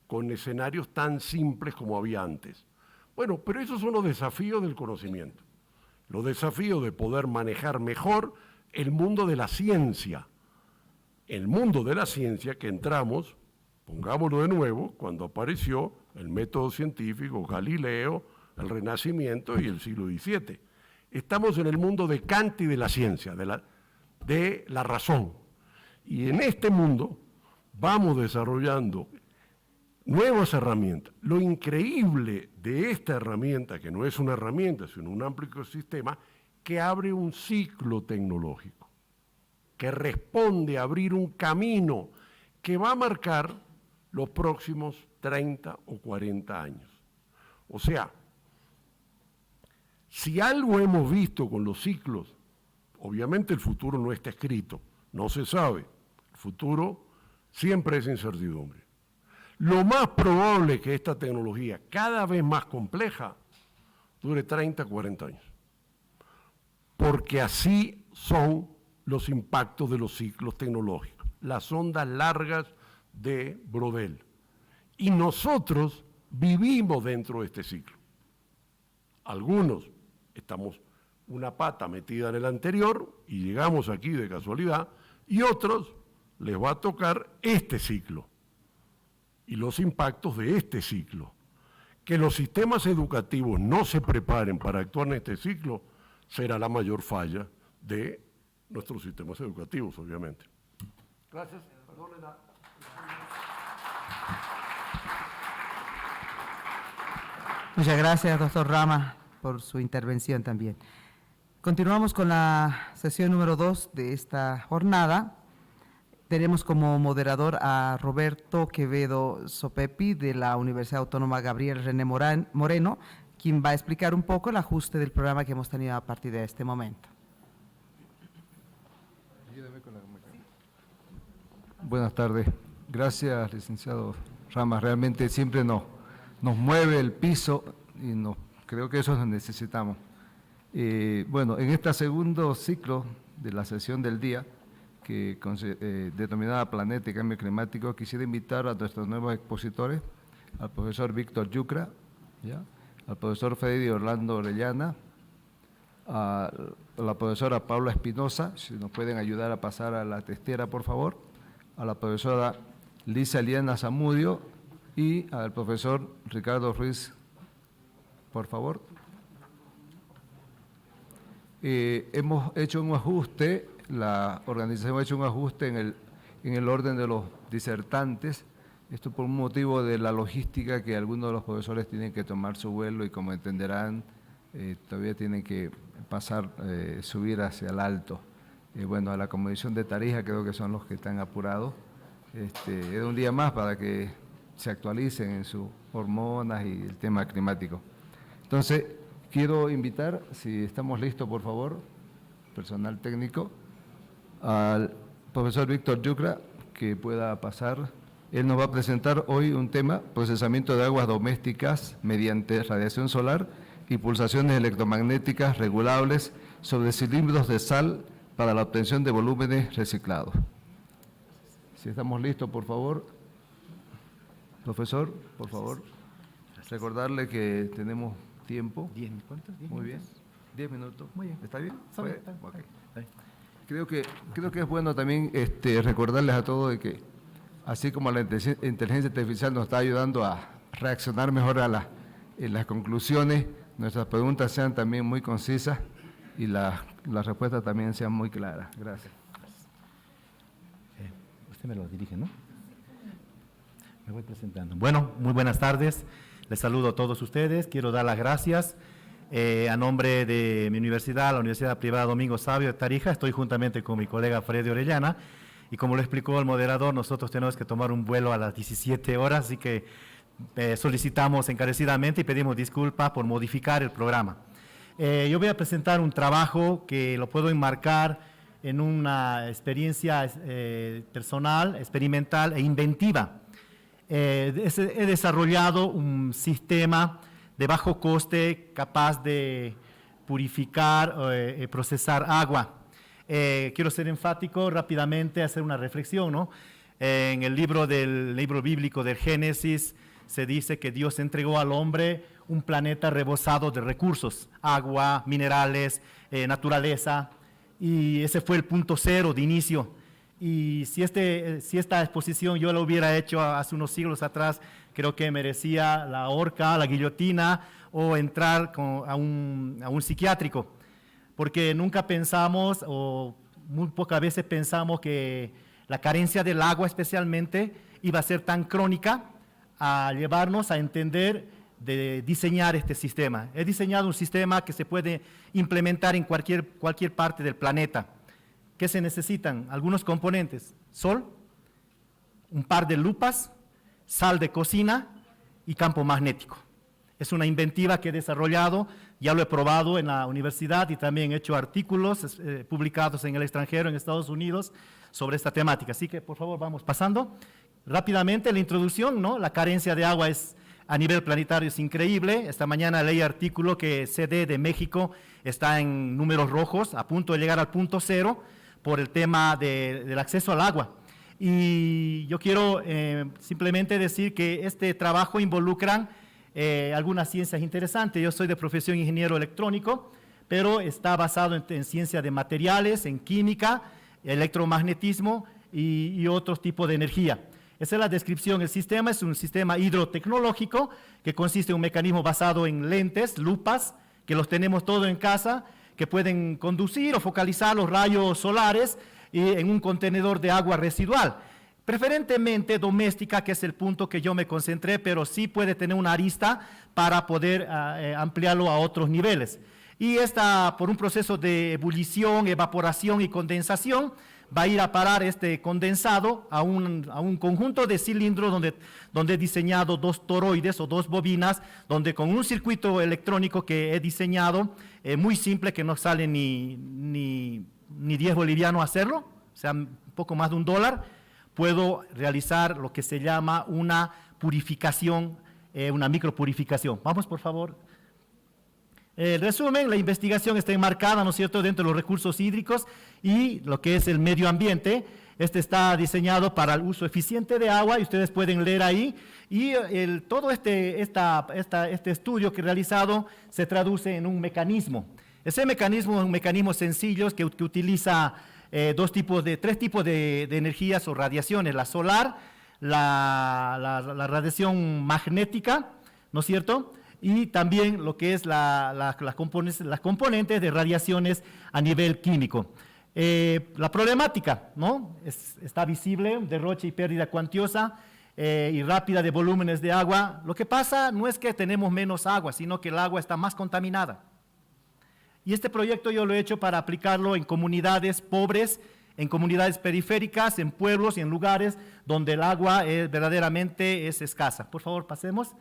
con escenarios tan simples como había antes. Bueno, pero esos son los desafíos del conocimiento, los desafíos de poder manejar mejor el mundo de la ciencia. El mundo de la ciencia que entramos, pongámoslo de nuevo, cuando apareció el método científico, Galileo, el Renacimiento y el siglo XVII. Estamos en el mundo de Kant y de la ciencia, de la razón. Y en este mundo vamos desarrollando nuevas herramientas. Lo increíble de esta herramienta, que no es una herramienta, sino un amplio ecosistema, que abre un ciclo tecnológico. que responde a abrir un camino que va a marcar los próximos 30 o 40 años. O sea, si algo hemos visto con los ciclos, obviamente el futuro no está escrito, no se sabe, el futuro siempre es incertidumbre. Lo más probable es que esta tecnología, cada vez más compleja, dure 30, 40 años. Porque así son los impactos de los ciclos tecnológicos, las ondas largas de Brodel. Y nosotros vivimos dentro de este ciclo. Algunos estamos una pata metida en el anterior y llegamos aquí de casualidad, y otros les va a tocar este ciclo y los impactos de este ciclo. Que los sistemas educativos no se preparen para actuar en este ciclo será la mayor falla de nuestros sistemas educativos, obviamente. Gracias. Muchas gracias, doctor Rama, por su intervención también. Continuamos con la sesión número 2 de esta jornada. Tenemos como moderador a Roberto Quevedo Sopepi de la Universidad Autónoma Gabriel René Moreno, quien va a explicar un poco el ajuste del programa que hemos tenido a partir de este momento. Buenas tardes. Gracias, licenciado Rama. Realmente siempre nos mueve el piso y creo que eso lo necesitamos. Bueno, en este segundo ciclo de la sesión del día, denominada Planeta y Cambio Climático, quisiera invitar a nuestros nuevos expositores, al profesor Víctor Yucra, al profesor Freddy Orlando Orellana, a la profesora Paula Espinosa, si nos pueden ayudar a pasar a la testera, por favor, a la profesora Lisa Eliana Zamudio y al profesor Ricardo Ruiz, por favor. Hemos hecho un ajuste, la organización ha hecho un ajuste en el orden de los disertantes, esto por un motivo de la logística, que algunos de los profesores tienen que tomar su vuelo y, como entenderán, todavía tienen que subir hacia el alto. Bueno, a la Comisión de Tarija creo que son los que están apurados. Es un día más para que se actualicen en sus hormonas y el tema climático. Entonces, quiero invitar, si estamos listos, por favor, personal técnico, al profesor Víctor Yucra, que pueda pasar. Él nos va a presentar hoy un tema: procesamiento de aguas domésticas mediante radiación solar y pulsaciones electromagnéticas regulables sobre cilindros de sal para la obtención de volúmenes reciclados. Si estamos listos, por favor. Profesor, por favor. Recordarle que tenemos tiempo. ¿Cuántos? Muy bien. 10 minutos. Muy bien. ¿Está bien? Está bien. Okay. Creo que es bueno también recordarles a todos de que, así como la inteligencia artificial nos está ayudando a reaccionar mejor en las conclusiones, nuestras preguntas sean también muy concisas y las respuestas también sean muy claras. Gracias. Usted me lo dirige, ¿no? Me voy presentando. Bueno, muy buenas tardes. Les saludo a todos ustedes. Quiero dar las gracias a nombre de mi universidad, la Universidad Privada Domingo Savio de Tarija. Estoy juntamente con mi colega Freddy Orellana y, como lo explicó el moderador, nosotros tenemos que tomar un vuelo a las 17 horas, así que solicitamos encarecidamente y pedimos disculpas por modificar el programa. Yo voy a presentar un trabajo que lo puedo enmarcar en una experiencia personal, experimental e inventiva. He desarrollado un sistema de bajo coste capaz de purificar, procesar agua. Quiero ser enfático rápidamente, hacer una reflexión, ¿no? En el libro bíblico del Génesis se dice que Dios entregó al hombre un planeta rebosado de recursos: agua, minerales, naturaleza, y ese fue el punto cero de inicio. Y si esta exposición yo la hubiera hecho hace unos siglos atrás, creo que merecía la horca, la guillotina o entrar a un psiquiátrico, porque nunca pensamos, o muy pocas veces pensamos, que la carencia del agua especialmente iba a ser tan crónica a llevarnos a entender de diseñar este sistema. He diseñado un sistema que se puede implementar en cualquier parte del planeta. ¿Qué se necesitan? Algunos componentes: sol, un par de lupas, sal de cocina y campo magnético. Es una inventiva que he desarrollado, ya lo he probado en la universidad y también he hecho artículos publicados en el extranjero, en Estados Unidos, sobre esta temática. Así que, por favor, vamos pasando. Rápidamente, la introducción, ¿no? La carencia de agua a nivel planetario es increíble. Esta mañana leí artículo que CD de México está en números rojos, a punto de llegar al punto cero, por el tema del acceso al agua. Y yo quiero simplemente decir que este trabajo involucra algunas ciencias interesantes. Yo soy de profesión ingeniero electrónico, pero está basado en ciencia de materiales, en química, electromagnetismo y otros tipos de energía. Esa es la descripción. El sistema es un sistema hidrotecnológico que consiste en un mecanismo basado en lentes, lupas, que los tenemos todos en casa, que pueden conducir o focalizar los rayos solares en un contenedor de agua residual, preferentemente doméstica, que es el punto que yo me concentré, pero sí puede tener una arista para poder ampliarlo a otros niveles. Y por un proceso de ebullición, evaporación y condensación, va a ir a parar este condensado a un conjunto de cilindros donde he diseñado 2 toroides o 2 bobinas, donde con un circuito electrónico que he diseñado, muy simple, que no sale ni 10 bolivianos hacerlo, o sea, un poco más de $1, puedo realizar lo que se llama una purificación, una micropurificación. Vamos, por favor. El resumen: la investigación está enmarcada, ¿no es cierto?, dentro de los recursos hídricos y lo que es el medio ambiente. Este está diseñado para el uso eficiente de agua y ustedes pueden leer ahí. Y todo este estudio que he realizado se traduce en un mecanismo. Ese mecanismo es un mecanismo sencillo que utiliza tres tipos de energías o radiaciones: la solar, la radiación magnética, ¿no es cierto?, y también lo que es las componentes de radiaciones a nivel químico. La problemática, ¿no? Está visible: derroche y pérdida cuantiosa y rápida de volúmenes de agua. Lo que pasa no es que tenemos menos agua, sino que el agua está más contaminada. Y este proyecto yo lo he hecho para aplicarlo en comunidades pobres, en comunidades periféricas, en pueblos y en lugares donde el agua verdaderamente es escasa. Por favor, pasemos.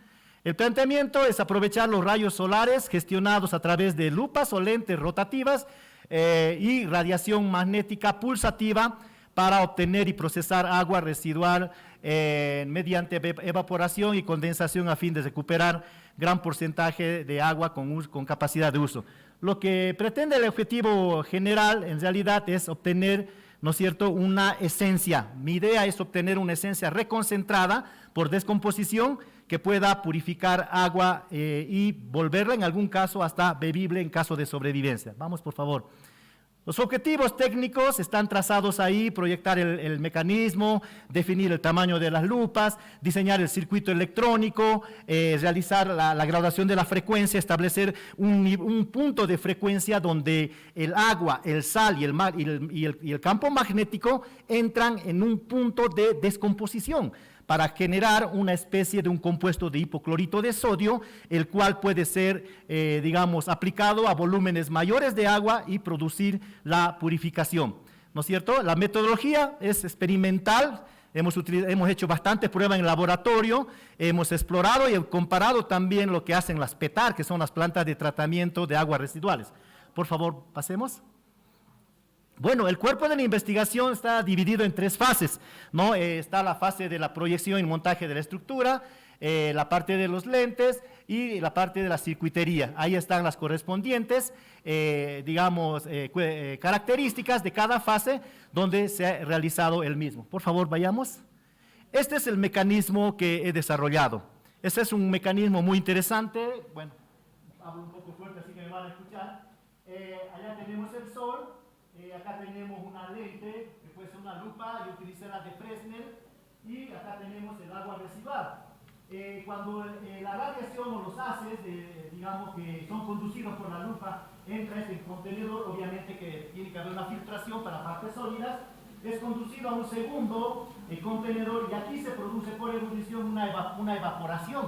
El planteamiento es aprovechar los rayos solares gestionados a través de lupas o lentes rotativas y radiación magnética pulsativa para obtener y procesar agua residual mediante evaporación y condensación a fin de recuperar gran porcentaje de agua con capacidad de uso. Lo que pretende el objetivo general en realidad es obtener, ¿no es cierto?, una esencia. Mi idea es obtener una esencia reconcentrada por descomposición que pueda purificar agua y volverla en algún caso hasta bebible en caso de sobrevivencia. Vamos, por favor. Los objetivos técnicos están trazados ahí: proyectar el mecanismo, definir el tamaño de las lupas, diseñar el circuito electrónico, realizar la graduación de la frecuencia, establecer un punto de frecuencia donde el agua, el sal y el campo magnético entran en un punto de descomposición para generar una especie de un compuesto de hipoclorito de sodio, el cual puede ser, digamos, aplicado a volúmenes mayores de agua y producir la purificación, ¿no es cierto? La metodología es experimental. Hemos hecho bastantes pruebas en laboratorio, hemos explorado y comparado también lo que hacen las PETAR, que son las plantas de tratamiento de aguas residuales. Por favor, pasemos. Bueno, el cuerpo de la investigación está dividido en 3 fases, ¿no? Está la fase de la proyección y montaje de la estructura, la parte de los lentes y la parte de la circuitería. Ahí están las correspondientes, digamos, características de cada fase donde se ha realizado el mismo. Por favor, vayamos. Este es el mecanismo que he desarrollado. Este es un mecanismo muy interesante. Bueno, hablo un poco fuerte, así que me van a escuchar. Allá tenemos el sol. Acá tenemos una lente, que puede ser una lupa, yo utilicé la de Fresnel, y acá tenemos el agua residual. Cuando la radiación o los haces, digamos, que son conducidos por la lupa, entra este contenedor, obviamente que tiene que haber una filtración para partes sólidas, es conducido a un segundo contenedor y aquí se produce por ebullición una evaporación.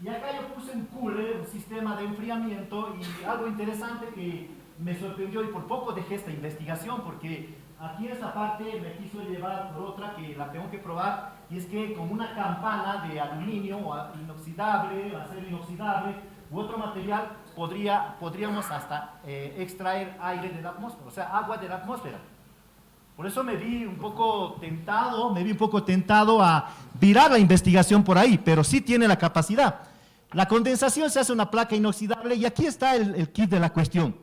Y acá yo puse un cooler, un sistema de enfriamiento, y algo interesante que me sorprendió y por poco dejé esta investigación, porque aquí esa parte me quiso llevar por otra que la tengo que probar, y es que con una campana de aluminio o inoxidable, acero inoxidable u otro material, podríamos hasta extraer aire de la atmósfera, o sea, agua de la atmósfera. Por eso me vi un poco tentado a virar la investigación por ahí, pero sí tiene la capacidad. La condensación se hace en una placa inoxidable y aquí está el kit de la cuestión.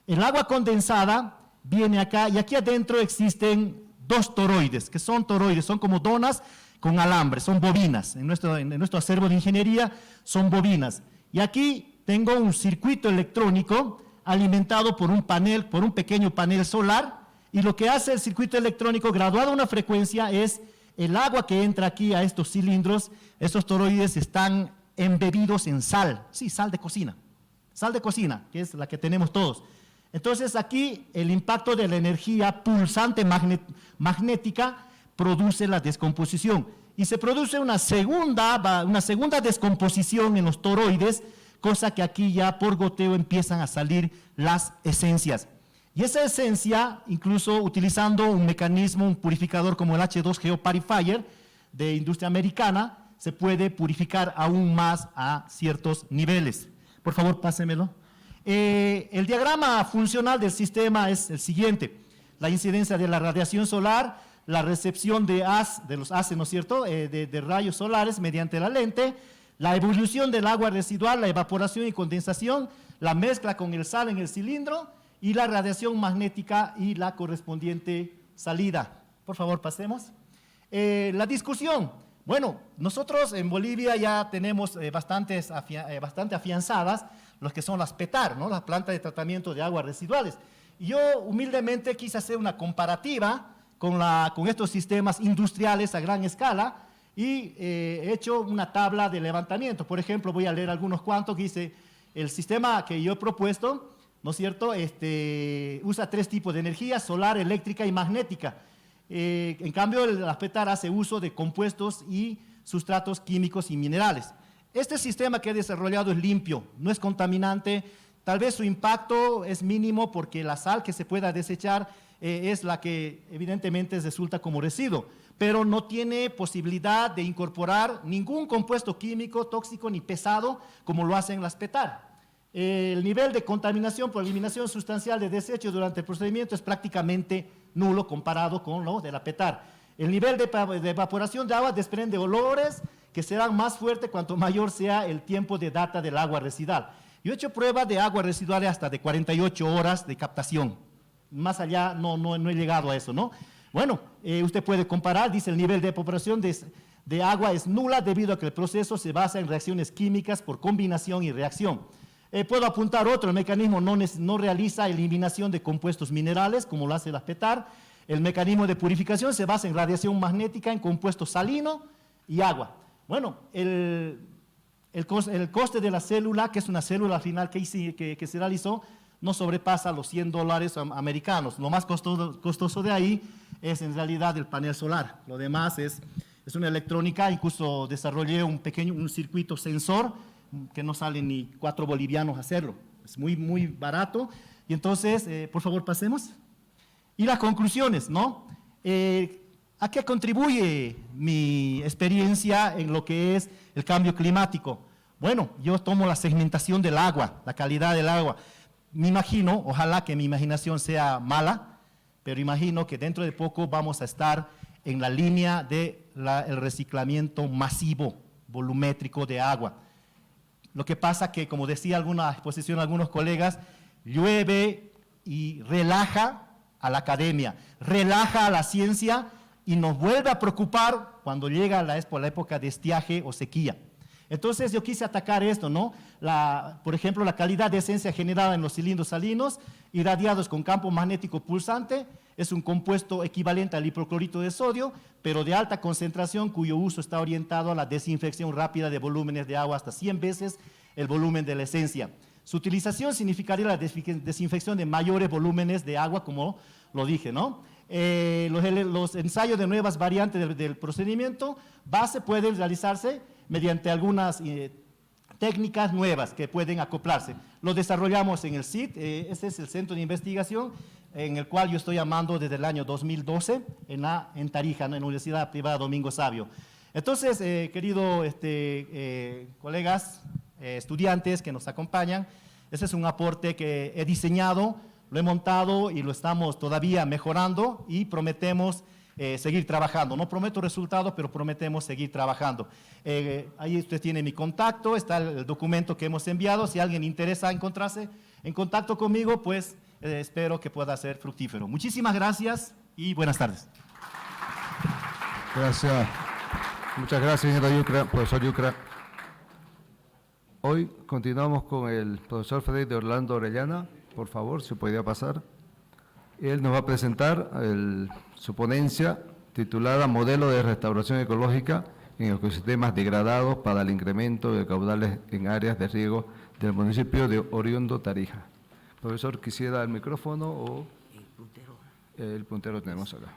El agua condensada viene acá y aquí adentro existen dos toroides, que son toroides, son como donas con alambre, son bobinas. En nuestro acervo de ingeniería son bobinas. Y aquí tengo un circuito electrónico alimentado por un panel, por un pequeño panel solar, y lo que hace el circuito electrónico graduado a una frecuencia es el agua que entra aquí a estos cilindros. Estos toroides están embebidos en sal, sí, sal de cocina, que es la que tenemos todos. Entonces aquí el impacto de la energía pulsante magnética produce la descomposición y se produce una segunda descomposición en los toroides, cosa que aquí ya por goteo empiezan a salir las esencias. Y esa esencia, incluso utilizando un mecanismo, un purificador como el H2GO Purifier de industria americana, se puede purificar aún más a ciertos niveles. Por favor, pásemelo. El diagrama funcional del sistema es el siguiente: la incidencia de la radiación solar, la recepción de los haces, ¿no es cierto?, de rayos solares mediante la lente, la evolución del agua residual, la evaporación y condensación, la mezcla con el sal en el cilindro y la radiación magnética y la correspondiente salida. Por favor, pasemos. La discusión. Bueno, nosotros en Bolivia ya tenemos bastante afianzadas los que son las PETAR, ¿no?, las plantas de tratamiento de aguas residuales. Y yo humildemente quise hacer una comparativa con estos sistemas industriales a gran escala y he hecho una tabla de levantamiento. Por ejemplo, voy a leer algunos cuantos que dice: el sistema que yo he propuesto, ¿no es cierto?, usa 3 tipos de energía: solar, eléctrica y magnética. En cambio, la PETAR hace uso de compuestos y sustratos químicos y minerales. Este sistema que he desarrollado es limpio, no es contaminante. Tal vez su impacto es mínimo porque la sal que se pueda desechar es la que evidentemente resulta como residuo, pero no tiene posibilidad de incorporar ningún compuesto químico, tóxico ni pesado como lo hacen las PETAR. El nivel de contaminación por eliminación sustancial de desechos durante el procedimiento es prácticamente nulo comparado con lo de la PETAR. El nivel de evaporación de agua desprende olores que serán más fuertes cuanto mayor sea el tiempo de data del agua residual. Yo he hecho pruebas de agua residual hasta de 48 horas de captación. Más allá no he llegado a eso, ¿no? Bueno, usted puede comparar, dice: el nivel de evaporación de agua es nula debido a que el proceso se basa en reacciones químicas por combinación y reacción. Puedo apuntar otro: el mecanismo no realiza eliminación de compuestos minerales como lo hace la PETAR. El mecanismo de purificación se basa en radiación magnética en compuestos salino y agua. Bueno, el coste de la célula, que es una célula final que se realizó, no sobrepasa los $100 americanos. Lo más costoso de ahí es en realidad el panel solar. Lo demás es una electrónica. Incluso desarrollé un circuito sensor que no sale ni 4 bolivianos hacerlo. Es muy, muy barato. Y entonces, por favor, pasemos. Y las conclusiones, ¿no? ¿A qué contribuye mi experiencia en lo que es el cambio climático? Bueno, yo tomo la segmentación del agua, la calidad del agua. Me imagino, ojalá que mi imaginación sea mala, pero imagino que dentro de poco vamos a estar en la línea del reciclamiento masivo, volumétrico de agua. Lo que pasa que, como decía alguna exposición algunos colegas, llueve y relaja a la academia, relaja a la ciencia y nos vuelve a preocupar cuando llega la época de estiaje o sequía. Entonces yo quise atacar esto, ¿no? Por ejemplo, la calidad de esencia generada en los cilindros salinos irradiados con campo magnético pulsante es un compuesto equivalente al hipoclorito de sodio, pero de alta concentración, cuyo uso está orientado a la desinfección rápida de volúmenes de agua hasta 100 veces el volumen de la esencia. Su utilización significaría la desinfección de mayores volúmenes de agua, como lo dije, ¿no? Los ensayos de nuevas variantes del procedimiento base pueden realizarse mediante algunas técnicas nuevas que pueden acoplarse. lo desarrollamos en el CID, ese es el centro de investigación en el cual yo estoy llamando desde el año 2012 en Tarija, ¿no? En la Universidad Privada Domingo Savio. Entonces, queridos colegas, estudiantes que nos acompañan, ese es un aporte que he diseñado, lo he montado y lo estamos todavía mejorando y prometemos seguir trabajando. No prometo resultados, pero prometemos seguir trabajando. Ahí usted tiene mi contacto, está el documento que hemos enviado. Si alguien interesa encontrarse en contacto conmigo, pues espero que pueda ser fructífero. Muchísimas gracias y buenas tardes. Gracias. Muchas gracias, señora Yucra, profesor Yucra. Hoy continuamos con el profesor Freddy de Orlando Orellana. Por favor, si podría pasar. Él nos va a presentar su ponencia titulada Modelo de restauración ecológica en ecosistemas degradados para el incremento de caudales en áreas de riego del municipio de Oriundo, Tarija. Profesor, ¿quisiera el micrófono o...? El puntero tenemos acá.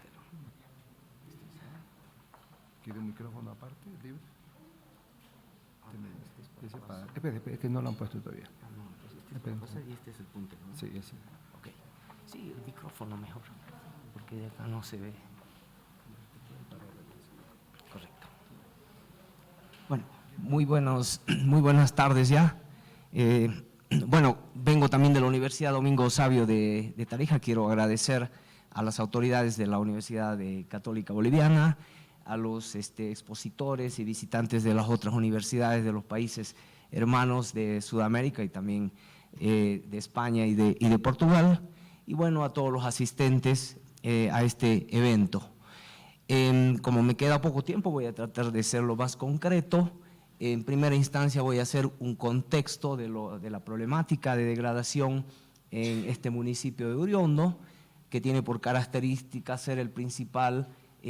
¿Quiere un micrófono aparte, libre? Espera, es que no lo han puesto todavía. Y este es el puntero, ¿no? Sí, ese. Ok. Sí, el micrófono mejor, porque de acá no se ve. Correcto. Bueno, muy buenas tardes ya. Bueno, vengo también de la Universidad Domingo Savio de Tarija. Quiero agradecer a las autoridades de la Universidad Católica Boliviana, a los expositores y visitantes de las otras universidades de los países hermanos de Sudamérica y también de España y de Portugal, y bueno, a todos los asistentes a este evento. Como me queda poco tiempo, voy a tratar de ser lo más concreto. En primera instancia voy a hacer un contexto de la problemática de degradación en este municipio de Oriundo, que tiene por característica ser el principal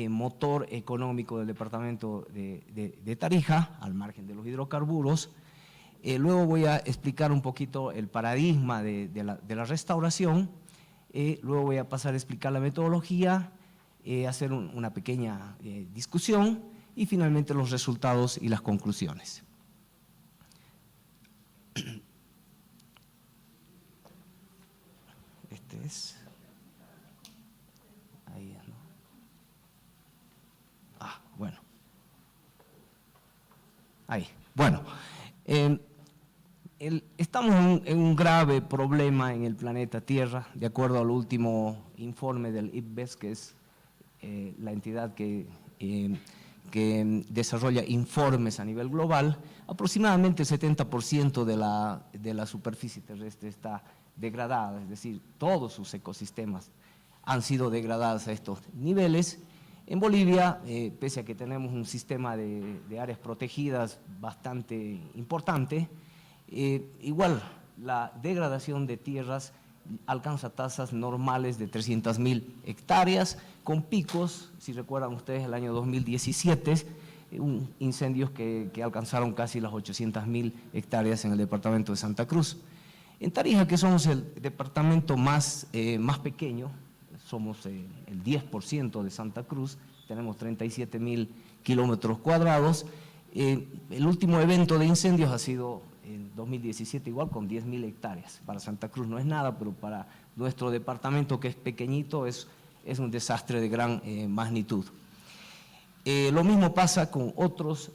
motor económico del departamento de Tarija, al margen de los hidrocarburos. Luego voy a explicar un poquito el paradigma de la restauración, luego voy a pasar a explicar la metodología, hacer una pequeña discusión y finalmente los resultados y las conclusiones. Este es… Ahí, ¿no? Ah, bueno. Ahí, bueno. Estamos en un grave problema en el planeta Tierra, de acuerdo al último informe del IPBES, que es la entidad que desarrolla informes a nivel global. Aproximadamente el 70% de la superficie terrestre está degradada, es decir, todos sus ecosistemas han sido degradados a estos niveles. En Bolivia, pese a que tenemos un sistema de áreas protegidas bastante importante, igual la degradación de tierras alcanza tasas normales de 300.000 hectáreas, con picos, si recuerdan ustedes, el año 2017, incendios que alcanzaron casi las 800.000 hectáreas en el departamento de Santa Cruz. En Tarija, que somos el departamento más pequeño, somos el 10% de Santa Cruz, tenemos 37.000 kilómetros cuadrados. El último evento de incendios ha sido en 2017 igual, con 10.000 hectáreas. Para Santa Cruz no es nada, pero para nuestro departamento, que es pequeñito, es un desastre de gran magnitud. Lo mismo pasa con otras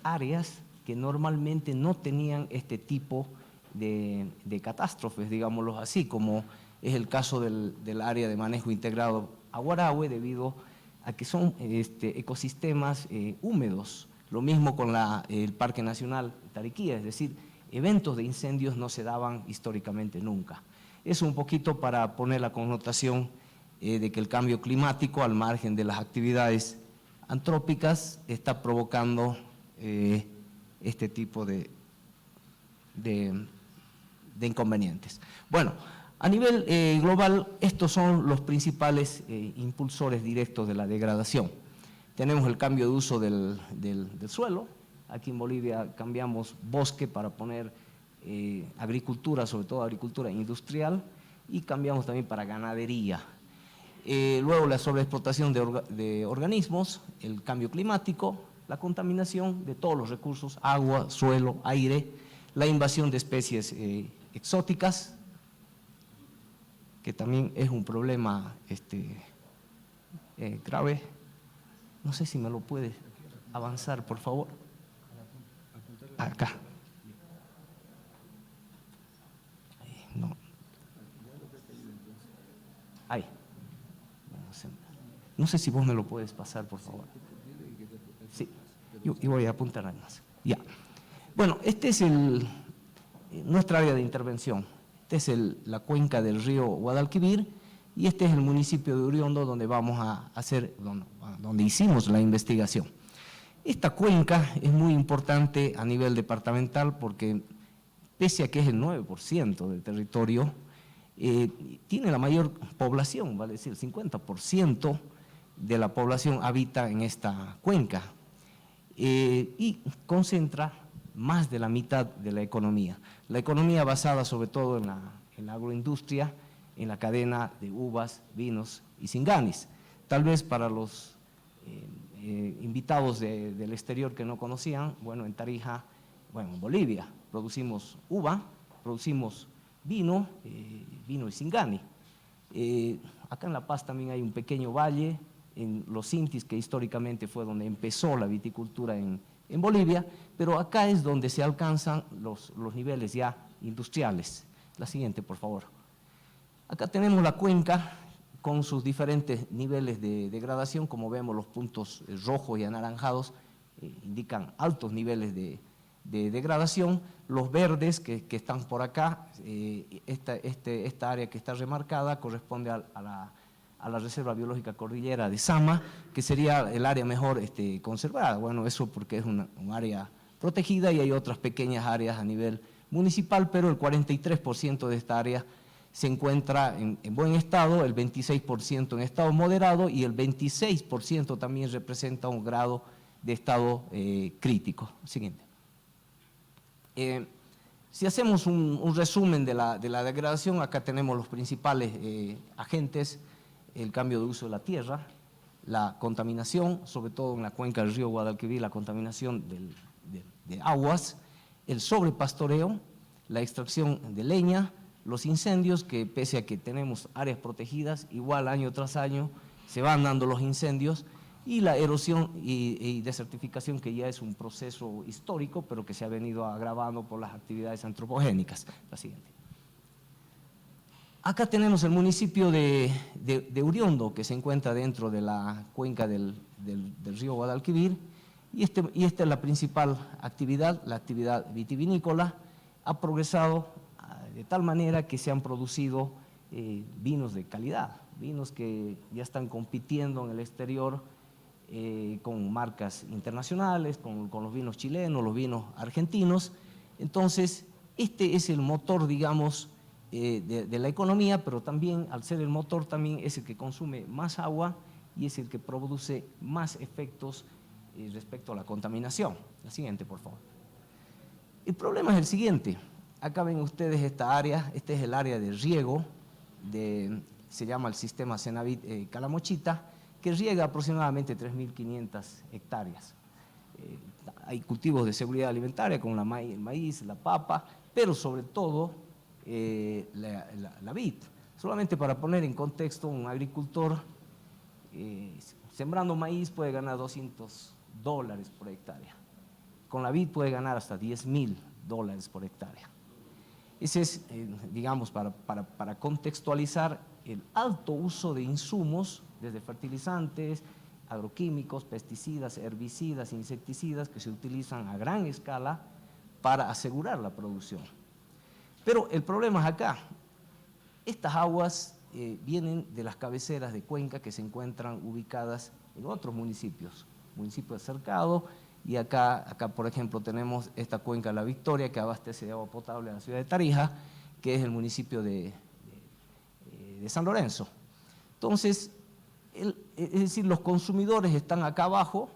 áreas que normalmente no tenían este tipo de catástrofes, digámoslo así, como es el caso del área de manejo integrado Aguarahue, debido a que son ecosistemas húmedos. Lo mismo con el Parque Nacional Tariquía, es decir, eventos de incendios no se daban históricamente nunca. Es un poquito para poner la connotación de que el cambio climático, al margen de las actividades antrópicas, está provocando este tipo de inconvenientes. Bueno, a nivel global, estos son los principales impulsores directos de la degradación. Tenemos el cambio de uso del suelo. Aquí en Bolivia cambiamos bosque para poner agricultura, sobre todo agricultura industrial, y cambiamos también para ganadería. Luego la sobreexplotación de organismos, el cambio climático, la contaminación de todos los recursos, agua, suelo, aire, la invasión de especies exóticas, que también es un problema grave. No sé si me lo puede avanzar, por favor. Acá. No. Ahí. No sé si vos me lo puedes pasar, por favor. Sí, yo voy a apuntar además. Ya. Bueno, este es nuestra área de intervención. Este es la cuenca del río Guadalquivir y este es el municipio de Uriondo donde vamos a hacer, donde hicimos la investigación. Esta cuenca es muy importante a nivel departamental porque pese a que es el 9% del territorio, tiene la mayor población, vale decir, el 50% de la población habita en esta cuenca y concentra más de la mitad de la economía. La economía basada sobre todo en la agroindustria, en la cadena de uvas, vinos y singanis. Tal vez para los invitados del exterior que no conocían, bueno, en Tarija, bueno, en Bolivia, producimos uva, producimos vino y singani. Acá en La Paz también hay un pequeño valle, en los Intis, que históricamente fue donde empezó la viticultura en Bolivia, pero acá es donde se alcanzan los niveles ya industriales. La siguiente, por favor. Acá tenemos la cuenca con sus diferentes niveles de degradación, como vemos los puntos rojos y anaranjados indican altos niveles de degradación, los verdes que están por acá, esta área que está remarcada corresponde a la Reserva Biológica Cordillera de Sama, que sería el área mejor conservada. Bueno, eso porque es un área protegida y hay otras pequeñas áreas a nivel municipal, pero el 43% de esta área se encuentra en buen estado, el 26% en estado moderado y el 26% también representa un grado de estado crítico. Siguiente. Si hacemos un resumen de la degradación, acá tenemos los principales agentes: el cambio de uso de la tierra, la contaminación, sobre todo en la cuenca del río Guadalquivir, la contaminación de aguas, el sobrepastoreo, la extracción de leña, los incendios, que pese a que tenemos áreas protegidas, igual año tras año se van dando los incendios, y la erosión y desertificación, que ya es un proceso histórico, pero que se ha venido agravando por las actividades antropogénicas. La siguiente. Acá tenemos el municipio de Uriondo, que se encuentra dentro de la cuenca del río Guadalquivir, y esta es la principal actividad, la actividad vitivinícola. Ha progresado de tal manera que se han producido vinos de calidad, vinos que ya están compitiendo en el exterior con marcas internacionales, con los vinos chilenos, los vinos argentinos. Entonces, este es el motor, digamos, de la economía, pero también, al ser el motor, también es el que consume más agua y es el que produce más efectos respecto a la contaminación. La siguiente, por favor. El problema es el siguiente. Acá ven ustedes esta área, este es el área de riego, se llama el sistema Cenavit Calamochita, que riega aproximadamente 3.500 hectáreas. Hay cultivos de seguridad alimentaria como el maíz, la papa, pero sobre todo la vid. Solamente para poner en contexto, un agricultor sembrando maíz puede ganar $200 por hectárea. Con la vid puede ganar hasta $10.000 por hectárea. Ese es, digamos, para contextualizar el alto uso de insumos, desde fertilizantes, agroquímicos, pesticidas, herbicidas, insecticidas, que se utilizan a gran escala para asegurar la producción. Pero el problema es acá. Estas aguas vienen de las cabeceras de cuenca que se encuentran ubicadas en otros municipios cercados. Y acá, por ejemplo, tenemos esta cuenca La Victoria, que abastece de agua potable a la ciudad de Tarija, que es el municipio de San Lorenzo. Entonces, es decir, los consumidores están acá abajo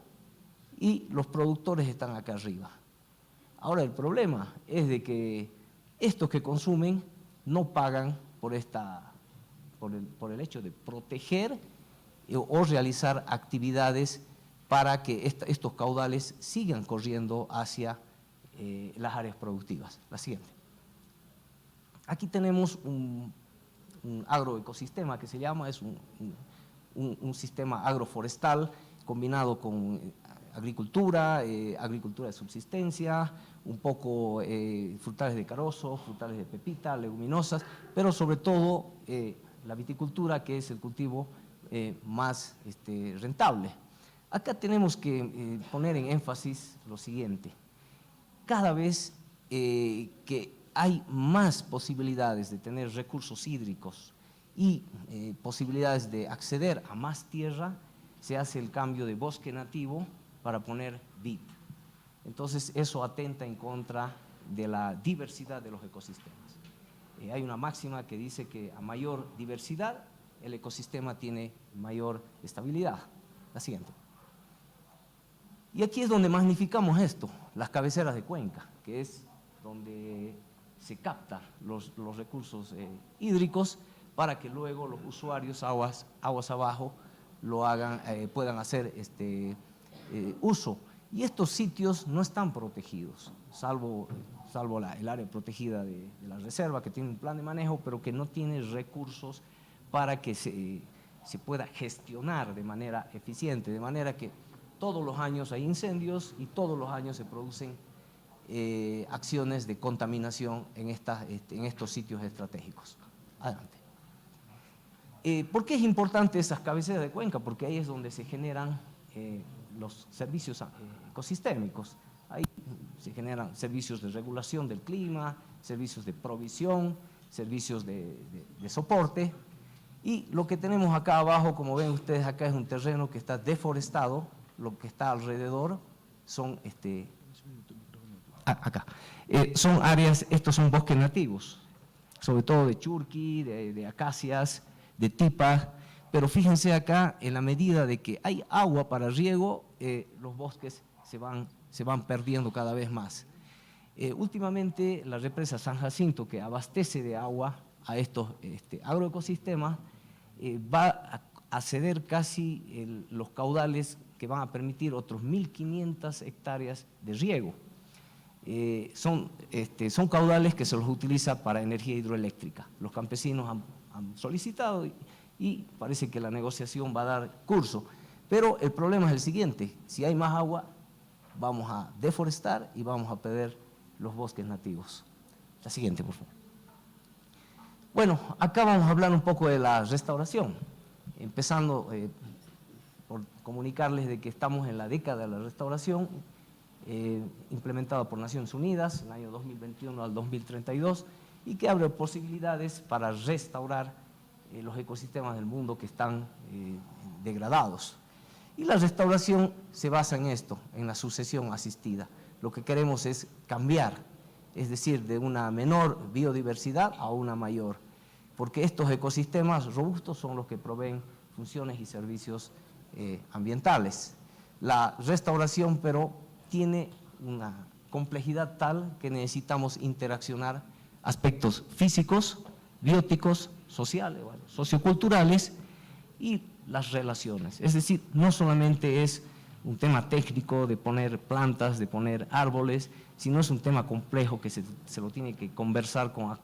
y los productores están acá arriba. Ahora, el problema es de que estos que consumen no pagan por el hecho de proteger o realizar actividades para que estos caudales sigan corriendo hacia las áreas productivas. La siguiente. Aquí tenemos un agroecosistema que se llama, es un sistema agroforestal combinado con agricultura, agricultura de subsistencia, un poco frutales de carozo, frutales de pepita, leguminosas, pero sobre todo la viticultura, que es el cultivo más rentable. Acá tenemos que poner en énfasis lo siguiente: cada vez que hay más posibilidades de tener recursos hídricos y posibilidades de acceder a más tierra, se hace el cambio de bosque nativo para poner vid. Entonces eso atenta en contra de la diversidad de los ecosistemas. Hay una máxima que dice que a mayor diversidad el ecosistema tiene mayor estabilidad. La siguiente. Y aquí es donde magnificamos esto, las cabeceras de cuenca, que es donde se captan los recursos hídricos para que luego los usuarios aguas abajo lo hagan, puedan hacer uso. Y estos sitios no están protegidos, salvo el área protegida de la reserva, que tiene un plan de manejo, pero que no tiene recursos para que se pueda gestionar de manera eficiente, de manera que todos los años hay incendios y todos los años se producen acciones de contaminación en estos sitios estratégicos. Adelante. ¿Por qué es importante esas cabeceras de cuenca? Porque ahí es donde se generan los servicios ecosistémicos. Ahí se generan servicios de regulación del clima, servicios de provisión, servicios de soporte. Y lo que tenemos acá abajo, como ven ustedes acá, es un terreno que está deforestado. Lo que está alrededor son son áreas, estos son bosques nativos, sobre todo de churqui, de acacias, de tipas, pero fíjense acá, en la medida de que hay agua para riego, los bosques se van perdiendo cada vez más. Últimamente la represa San Jacinto, que abastece de agua a estos agroecosistemas, va a ceder casi los caudales que van a permitir otros 1.500 hectáreas de riego. Son caudales que se los utiliza para energía hidroeléctrica. Los campesinos han solicitado y parece que la negociación va a dar curso. Pero el problema es el siguiente: si hay más agua, vamos a deforestar y vamos a perder los bosques nativos. La siguiente, por favor. Bueno, acá vamos a hablar un poco de la restauración, empezando por comunicarles de que estamos en la década de la restauración, implementada por Naciones Unidas, en el año 2021 al 2032, y que abre posibilidades para restaurar los ecosistemas del mundo que están degradados. Y la restauración se basa en esto, en la sucesión asistida. Lo que queremos es cambiar, es decir, de una menor biodiversidad a una mayor, porque estos ecosistemas robustos son los que proveen funciones y servicios ambientales. La restauración, pero, tiene una complejidad tal que necesitamos interaccionar aspectos físicos, bióticos, sociales, socioculturales y las relaciones. Es decir, no solamente es un tema técnico de poner plantas, de poner árboles, sino es un tema complejo que se lo tiene que conversar con actores